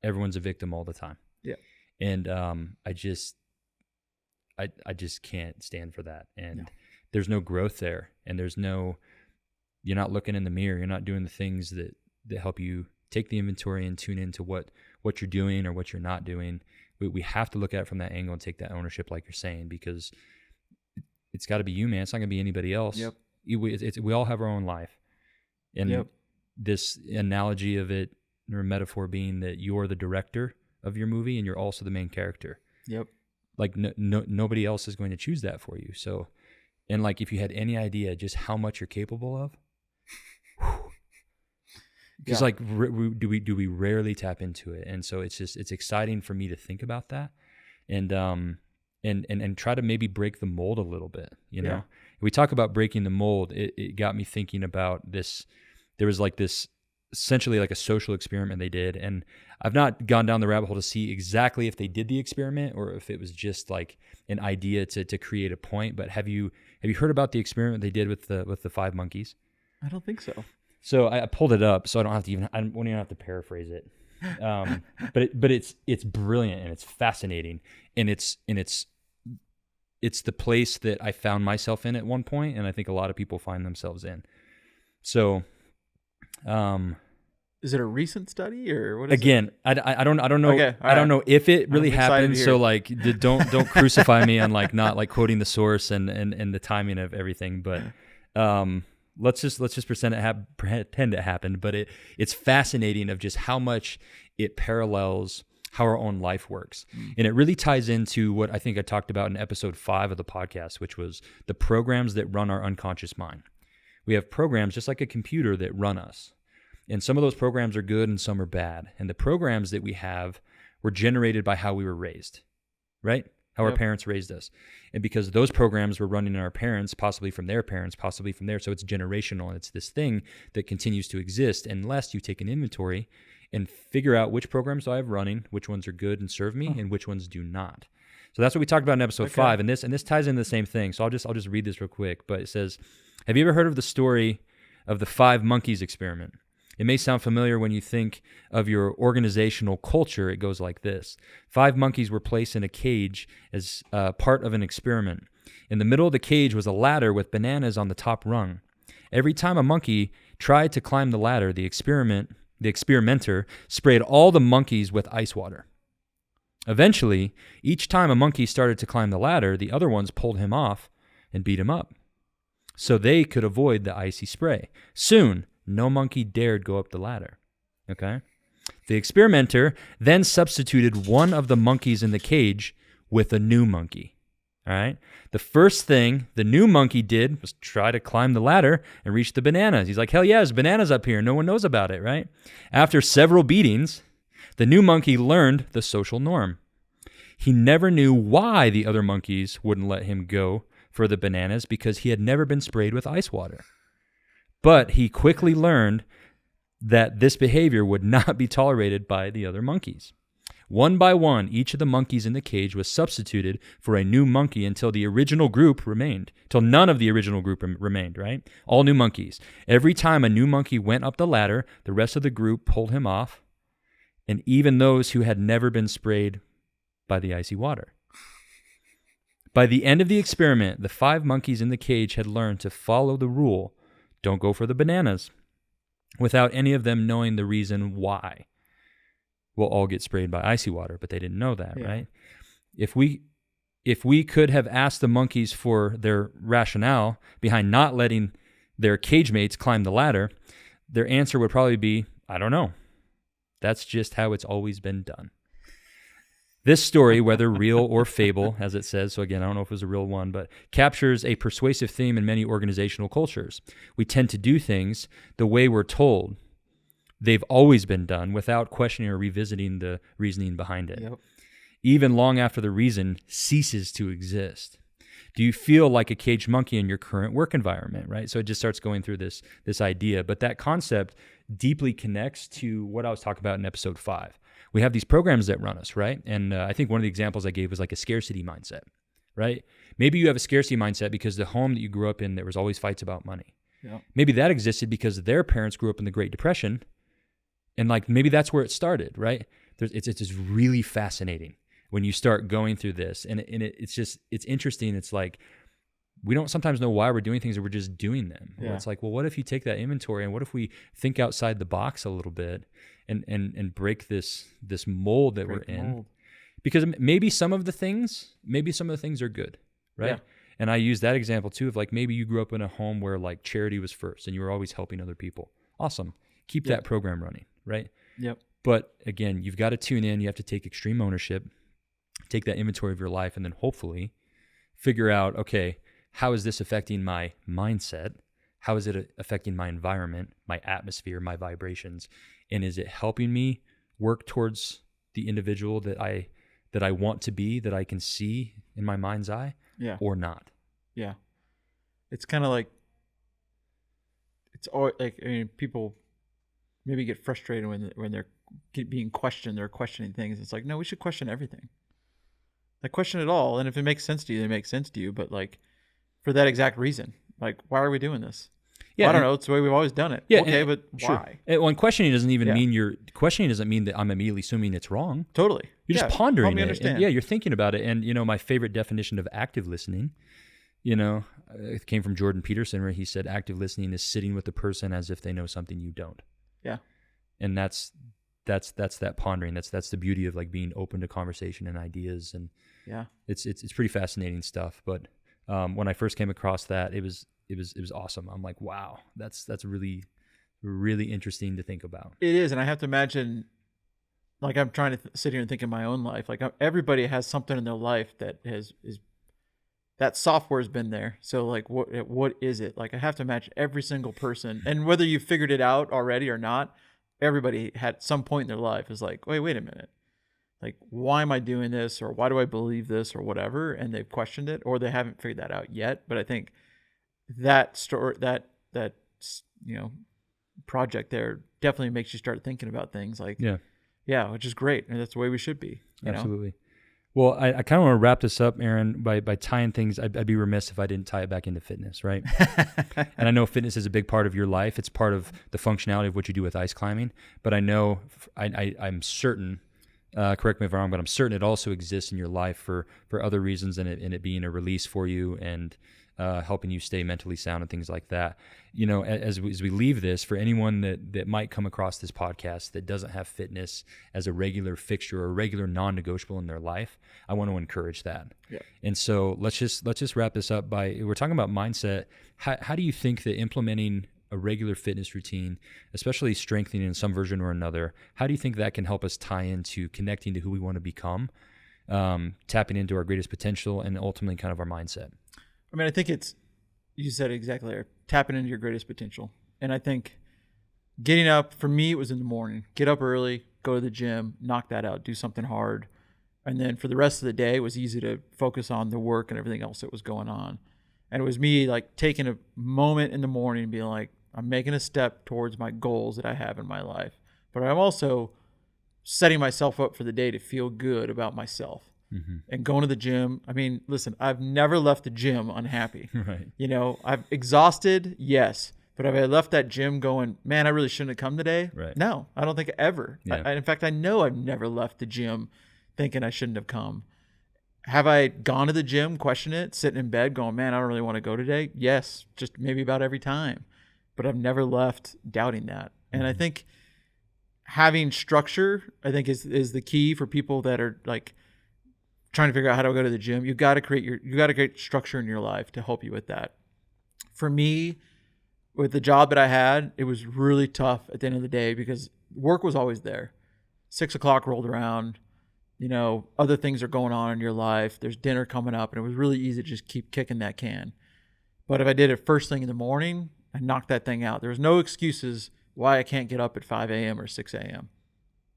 everyone's a victim all the time. Yeah. And I just can't stand for that. And there's no growth there. And you're not looking in the mirror. You're not doing the things that help you take the inventory and tune into what you're doing or what you're not doing. We have to look at it from that angle and take that ownership, like you're saying, because it's got to be you, man. It's not going to be anybody else. Yep. We all have our own life. And this analogy of it, or metaphor being that you're the director of your movie and you're also the main character. Yep. Like nobody else is going to choose that for you. So, and like if you had any idea just how much you're capable of, because like do we rarely tap into it, and so it's exciting for me to think about that, and try to maybe break the mold a little bit. We talk about breaking the mold. It got me thinking about this. There was like this essentially like a social experiment they did, and I've not gone down the rabbit hole to see exactly if they did the experiment or if it was just like an idea to create a point. But have you heard about the experiment they did with the 5 monkeys? I don't think so. So I pulled it up, so I won't even have to paraphrase it. But it's brilliant and it's fascinating, and it's the place that I found myself in at one point, and I think a lot of people find themselves in. So, is it a recent study or what? Is again, it? I don't know. Okay, I don't know if it really happened. So like, don't crucify me on like not like quoting the source and the timing of everything, but let's just pretend it happened. But it's fascinating of just how much it parallels how our own life works. And it really ties into what I think I talked about in episode 5 of the podcast, which was the programs that run our unconscious mind. We have programs just like a computer that run us. And some of those programs are good and some are bad. And the programs that we have were generated by how we were raised, right? how our parents raised us. And because those programs were running in our parents, possibly from their parents, possibly from there. So it's generational. And it's this thing that continues to exist unless you take an inventory and figure out which programs do I have running, which ones are good and serve me, and which ones do not. So that's what we talked about in episode 5. And this ties into the same thing. So I'll just read this real quick. But it says, have you ever heard of the story of the 5 monkeys experiment? It may sound familiar when you think of your organizational culture. It goes like this. 5 monkeys were placed in a cage as part of an experiment. In the middle of the cage was a ladder with bananas on the top rung. Every time a monkey tried to climb the ladder, the experimenter sprayed all the monkeys with ice water. Eventually, each time a monkey started to climb the ladder, the other ones pulled him off and beat him up so they could avoid the icy spray. Soon, no monkey dared go up the ladder. Okay? The experimenter then substituted one of the monkeys in the cage with a new monkey. All right? The first thing the new monkey did was try to climb the ladder and reach the bananas. He's like, hell yeah, there's bananas up here. No one knows about it, right? After several beatings, the new monkey learned the social norm. He never knew why the other monkeys wouldn't let him go for the bananas because he had never been sprayed with ice water. But he quickly learned that this behavior would not be tolerated by the other monkeys. One by one, each of the monkeys in the cage was substituted for a new monkey until the original group remained, till none of the original group remained, right? All new monkeys. Every time a new monkey went up the ladder, the rest of the group pulled him off, and even those who had never been sprayed by the icy water. By the end of the experiment, the 5 monkeys in the cage had learned to follow the rule, don't go for the bananas, without any of them knowing the reason why. We'll all get sprayed by icy water, but they didn't know that, right? If we could have asked the monkeys for their rationale behind not letting their cage mates climb the ladder, their answer would probably be, I don't know. That's just how it's always been done. This story, whether real or fable, as it says, so again, I don't know if it was a real one, but captures a persuasive theme in many organizational cultures. We tend to do things the way we're told they've always been done without questioning or revisiting the reasoning behind it, even long after the reason ceases to exist. Do you feel like a caged monkey in your current work environment, right? So it just starts going through this idea, but that concept deeply connects to what I was talking about in episode 5. We have these programs that run us, right? And I think one of the examples I gave was like a scarcity mindset, right? Maybe you have a scarcity mindset because the home that you grew up in, there was always fights about money. Maybe that existed because their parents grew up in the Great Depression, and like maybe that's where it started, right? It's just really fascinating when you start going through this, and it's interesting. It's like we don't sometimes know why we're doing things, or we're just doing them. It's like, well, what if you take that inventory, and what if we think outside the box a little bit and break this mold that we're in? Because maybe some of the things are good, right? And I use that example too of like maybe you grew up in a home where like charity was first, and you were always helping other people. Awesome, keep that program running, right? But again, you've got to tune in. You have to take extreme ownership, take that inventory of your life, and then hopefully figure out, okay, how is this affecting my mindset? How is it affecting my environment, my atmosphere, my vibrations? And is it helping me work towards the individual that I want to be, that I can see in my mind's eye, or not? It's kind of like, it's all like, I mean, people maybe get frustrated when they're being questioned, they're questioning things. It's like, no, we should question everything. Like, question it all, and if it makes sense to you, it makes sense to you. But like, for that exact reason, like, why are we doing this? Well, I don't know. It's the way we've always done it. Okay, but why? Well, questioning doesn't even mean questioning doesn't mean that I'm immediately assuming it's wrong. Totally. You're just pondering help me it. Understand. And, you're thinking about it. And my favorite definition of active listening, it came from Jordan Peterson, where he said active listening is sitting with the person as if they know something you don't. And that's that pondering. That's the beauty of like being open to conversation and ideas. And it's pretty fascinating stuff. But when I first came across that, it was awesome. I'm like, wow, that's really, really interesting to think about. It is. And I have to imagine, like, I'm trying to sit here and think in my own life, like everybody has something in their life that is that software's been there. So like, what is it? Like, I have to imagine every single person, and whether you figured it out already or not, everybody had some point in their life is like, wait a minute. like, why am I doing this? Or why do I believe this or whatever? And they've questioned it, or they haven't figured that out yet. But I think that story, that, you know, project there definitely makes you start thinking about things like, which is great. And that's the way we should be. You Absolutely. know? Well, I kind of want to wrap this up, Aaron, by tying things. I'd be remiss if I didn't tie it back into fitness, right? And I know fitness is a big part of your life. It's part of the functionality of what you do with ice climbing. But I know, I'm certain, correct me if I'm wrong, but I'm certain it also exists in your life for other reasons, and it being a release for you and helping you stay mentally sound and things like that. You know, as we leave this, for anyone that might come across this podcast that doesn't have fitness as a regular fixture or a regular non-negotiable in their life, I want to encourage that. Yeah. And so let's just wrap this up by, we're talking about mindset. How do you think that implementing a regular fitness routine, especially strengthening in some version or another, how do you think that can help us tie into connecting to who we want to become, tapping into our greatest potential, and ultimately kind of our mindset? I mean, I think you said it exactly there, tapping into your greatest potential. And I think getting up, for me, it was in the morning. Get up early, go to the gym, knock that out, do something hard. And then for the rest of the day, it was easy to focus on the work and everything else that was going on. And it was me like taking a moment in the morning and being like, I'm making a step towards my goals that I have in my life. But I'm also setting myself up for the day to feel good about myself. Mm-hmm. And going to the gym. I mean, listen, I've never left the gym unhappy. Right. You know, I've exhausted, yes. But have I left that gym going, man, I really shouldn't have come today? Right. No, I don't think ever. Yeah. In fact, I know I've never left the gym thinking I shouldn't have come. Have I gone to the gym, question it, sitting in bed going, man, I don't really want to go today? Yes, just maybe about every time. But I've never left doubting that. And I think having structure, I think is the key for people that are like trying to figure out how to go to the gym. You got to create structure in your life to help you with that. For me, with the job that I had, it was really tough at the end of the day because work was always there. 6 o'clock rolled around, you know, other things are going on in your life. There's dinner coming up, and it was really easy to just keep kicking that can. But if I did it first thing in the morning, I knocked that thing out. There was no excuses why I can't get up at 5 a.m. or 6 a.m.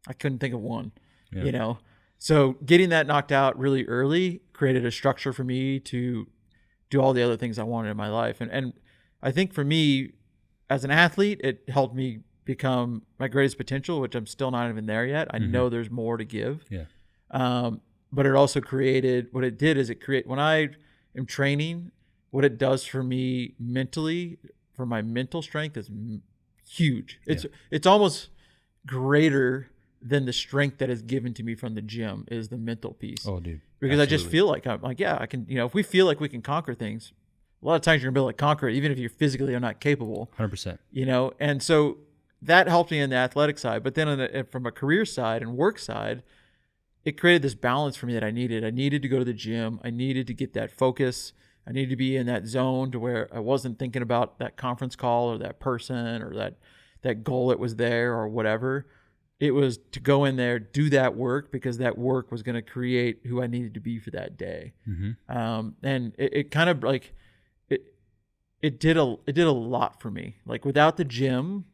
I couldn't think of one, you know. So getting that knocked out really early created a structure for me to do all the other things I wanted in my life. And I think for me, as an athlete, it helped me become my greatest potential, which I'm still not even there yet. I know there's more to give. Yeah. But it also created, what it did is when I am training, what it does for me mentally, for my mental strength is huge. It's almost greater than the strength that is given to me from the gym is the mental piece. Oh, dude. Because absolutely. I just feel like I'm like, yeah, I can, you know, if we feel like we can conquer things, a lot of times you're gonna be able to conquer it, even if you're physically not capable. 100%. You know, and so that helped me in the athletic side. But then from a career side and work side, it created this balance for me that I needed. I needed to go to the gym. I needed to get that focus. I needed to be in that zone to where I wasn't thinking about that conference call or that person or that goal that was there or whatever. It was to go in there, do that work, because that work was going to create who I needed to be for that day. And it kind of like it did a lot for me. Like without the gym,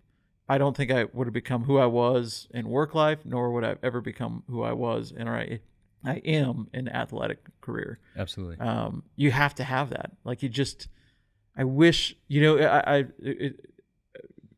I don't think I would have become who I was in work life, nor would I ever become who I was I am in the athletic career. Absolutely. You have to have that. Like I wish, you know,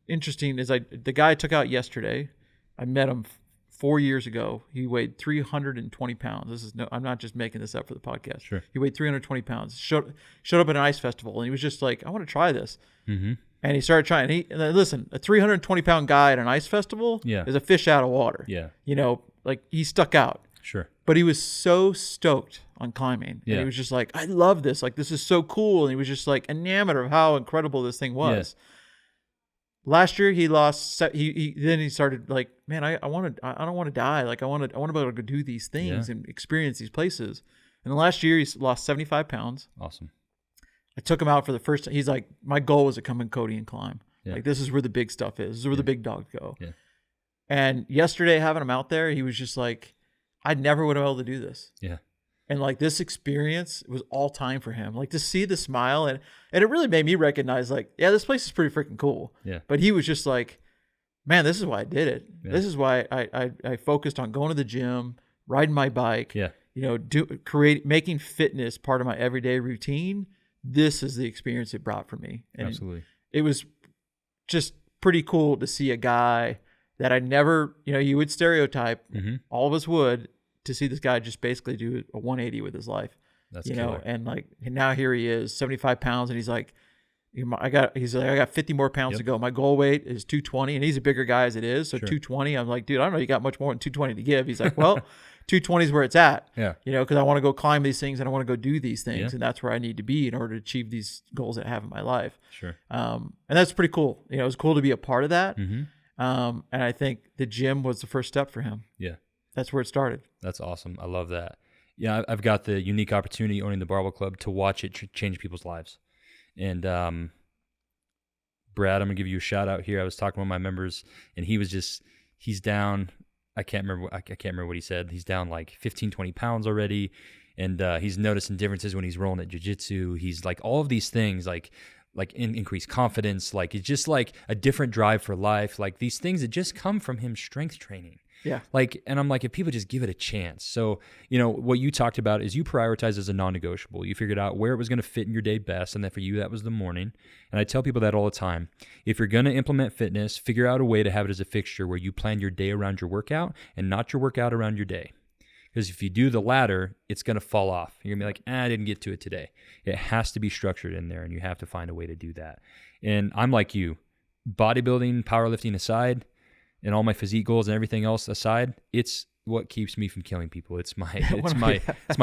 interesting is the guy I took out yesterday, I met him 4 years ago. He weighed 320 pounds. I'm not just making this up for the podcast. Sure. He weighed 320 pounds. Showed up at an ice festival, and he was just like, I want to try this. Mm-hmm. And he started trying. Listen, a 320 pound guy at an ice festival is a fish out of water. Yeah. You know, like he stuck out. Sure. But he was so stoked on climbing. Yeah. And he was just like, I love this. Like, this is so cool. And he was just like enamored of how incredible this thing was. Yeah. Last year he lost. Then he started like, man, I don't want to die. Like I want to be able to do these things and experience these places. And the last year he lost 75 pounds. Awesome. I took him out for the first time. He's like, my goal was to come in Cody and climb. Yeah. Like this is where the big stuff is. This is where the big dogs go. Yeah. And yesterday having him out there, he was just like, I never would have been able to do this. Yeah. And like this experience was all time for him. Like to see the smile and it really made me recognize like, yeah, this place is pretty freaking cool. Yeah. But he was just like, man, this is why I did it. Yeah. This is why I focused on going to the gym, riding my bike, Yeah. making fitness part of my everyday routine. This is the experience it brought for me. And Absolutely. it was just pretty cool to see a guy that I never, you would stereotype, all of us would, to see this guy just basically do a 180 with his life. That's killer. And now here he is, 75 pounds, and he's like, I got 50 more pounds to go. My goal weight is 220, and he's a bigger guy as it is. So 220, I'm like, dude, I don't know, you got much more than 220 to give. He's like, well, 220 is where it's at. Yeah. Because I want to go climb these things and I want to go do these things, and that's where I need to be in order to achieve these goals that I have in my life. Sure. And that's pretty cool. It was cool to be a part of that. Mm-hmm. And I think the gym was the first step for him. Yeah. That's where it started. That's awesome. I love that. Yeah, I've got the unique opportunity owning the Barbell Club to watch it change people's lives. And Brad, I'm gonna give you a shout out here. I was talking to one of my members, and he's down. I can't remember what he said. He's down like 15, 20 pounds already, and he's noticing differences when he's rolling at jiu-jitsu. He's like all of these things, like increased confidence, like it's just like a different drive for life. Like these things that just come from him strength training. Yeah. And I'm like, if people just give it a chance. So, what you talked about is you prioritize as a non-negotiable. You figured out where it was going to fit in your day best. And then for you, that was the morning. And I tell people that all the time. If you're going to implement fitness, figure out a way to have it as a fixture where you plan your day around your workout and not your workout around your day. Because if you do the latter, it's going to fall off. You're going to be like, I didn't get to it today. It has to be structured in there, and you have to find a way to do that. And I'm like you, bodybuilding, powerlifting aside, and all my physique goals and everything else aside, it's what keeps me from killing people. It's my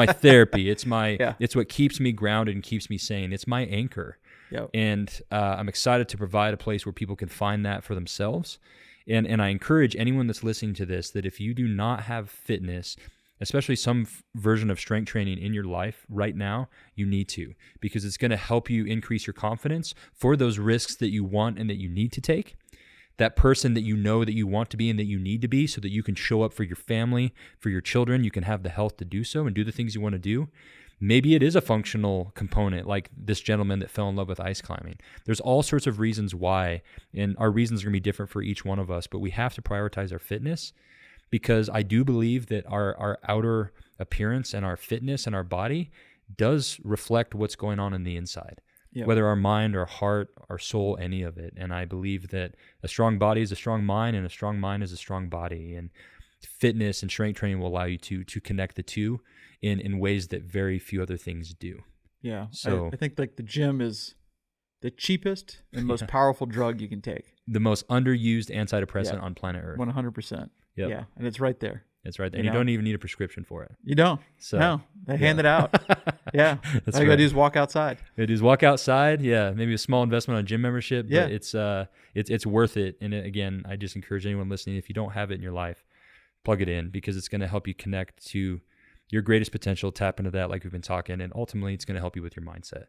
therapy. It's what keeps me grounded and keeps me sane. It's my anchor. Yep. And I'm excited to provide a place where people can find that for themselves. And I encourage anyone that's listening to this that if you do not have fitness, especially some version of strength training in your life right now, you need to, because it's going to help you increase your confidence for those risks that you want and that you need to take. That person that you know that you want to be and that you need to be so that you can show up for your family, for your children, you can have the health to do so and do the things you want to do. Maybe it is a functional component like this gentleman that fell in love with ice climbing. There's all sorts of reasons why, and our reasons are going to be different for each one of us, but we have to prioritize our fitness, because I do believe that our outer appearance and our fitness and our body does reflect what's going on in the inside. Yep. Whether our mind, our heart, our soul, any of it. And I believe that a strong body is a strong mind, and a strong mind is a strong body. And fitness and strength training will allow you to connect the two in ways that very few other things do. Yeah. So I think like the gym is the cheapest and most powerful drug you can take. The most underused antidepressant on planet Earth. 100%. Yep. Yeah. And it's right there. It's right there. And you don't even need a prescription for it. You don't. So, no. They hand it out. Yeah. All you got to do is walk outside. Walk outside. Yeah. Maybe a small investment on a gym membership. But it's worth it. And again, I just encourage anyone listening, if you don't have it in your life, plug it in, because it's going to help you connect to your greatest potential, tap into that like we've been talking, and ultimately it's going to help you with your mindset.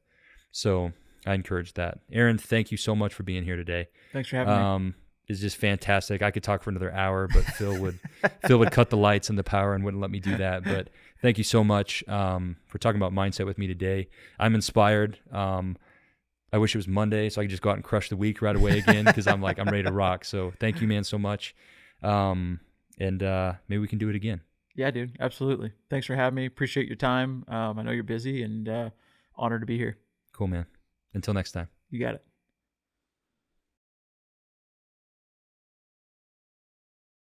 So I encourage that. Aaron, thank you so much for being here today. Thanks for having me. It's just fantastic. I could talk for another hour, but Phil would cut the lights and the power and wouldn't let me do that. But thank you so much for talking about mindset with me today. I'm inspired. I wish it was Monday so I could just go out and crush the week right away again, because I'm ready to rock. So thank you, man, so much. And maybe we can do it again. Yeah, dude. Absolutely. Thanks for having me. Appreciate your time. I know you're busy, and honored to be here. Cool, man. Until next time. You got it.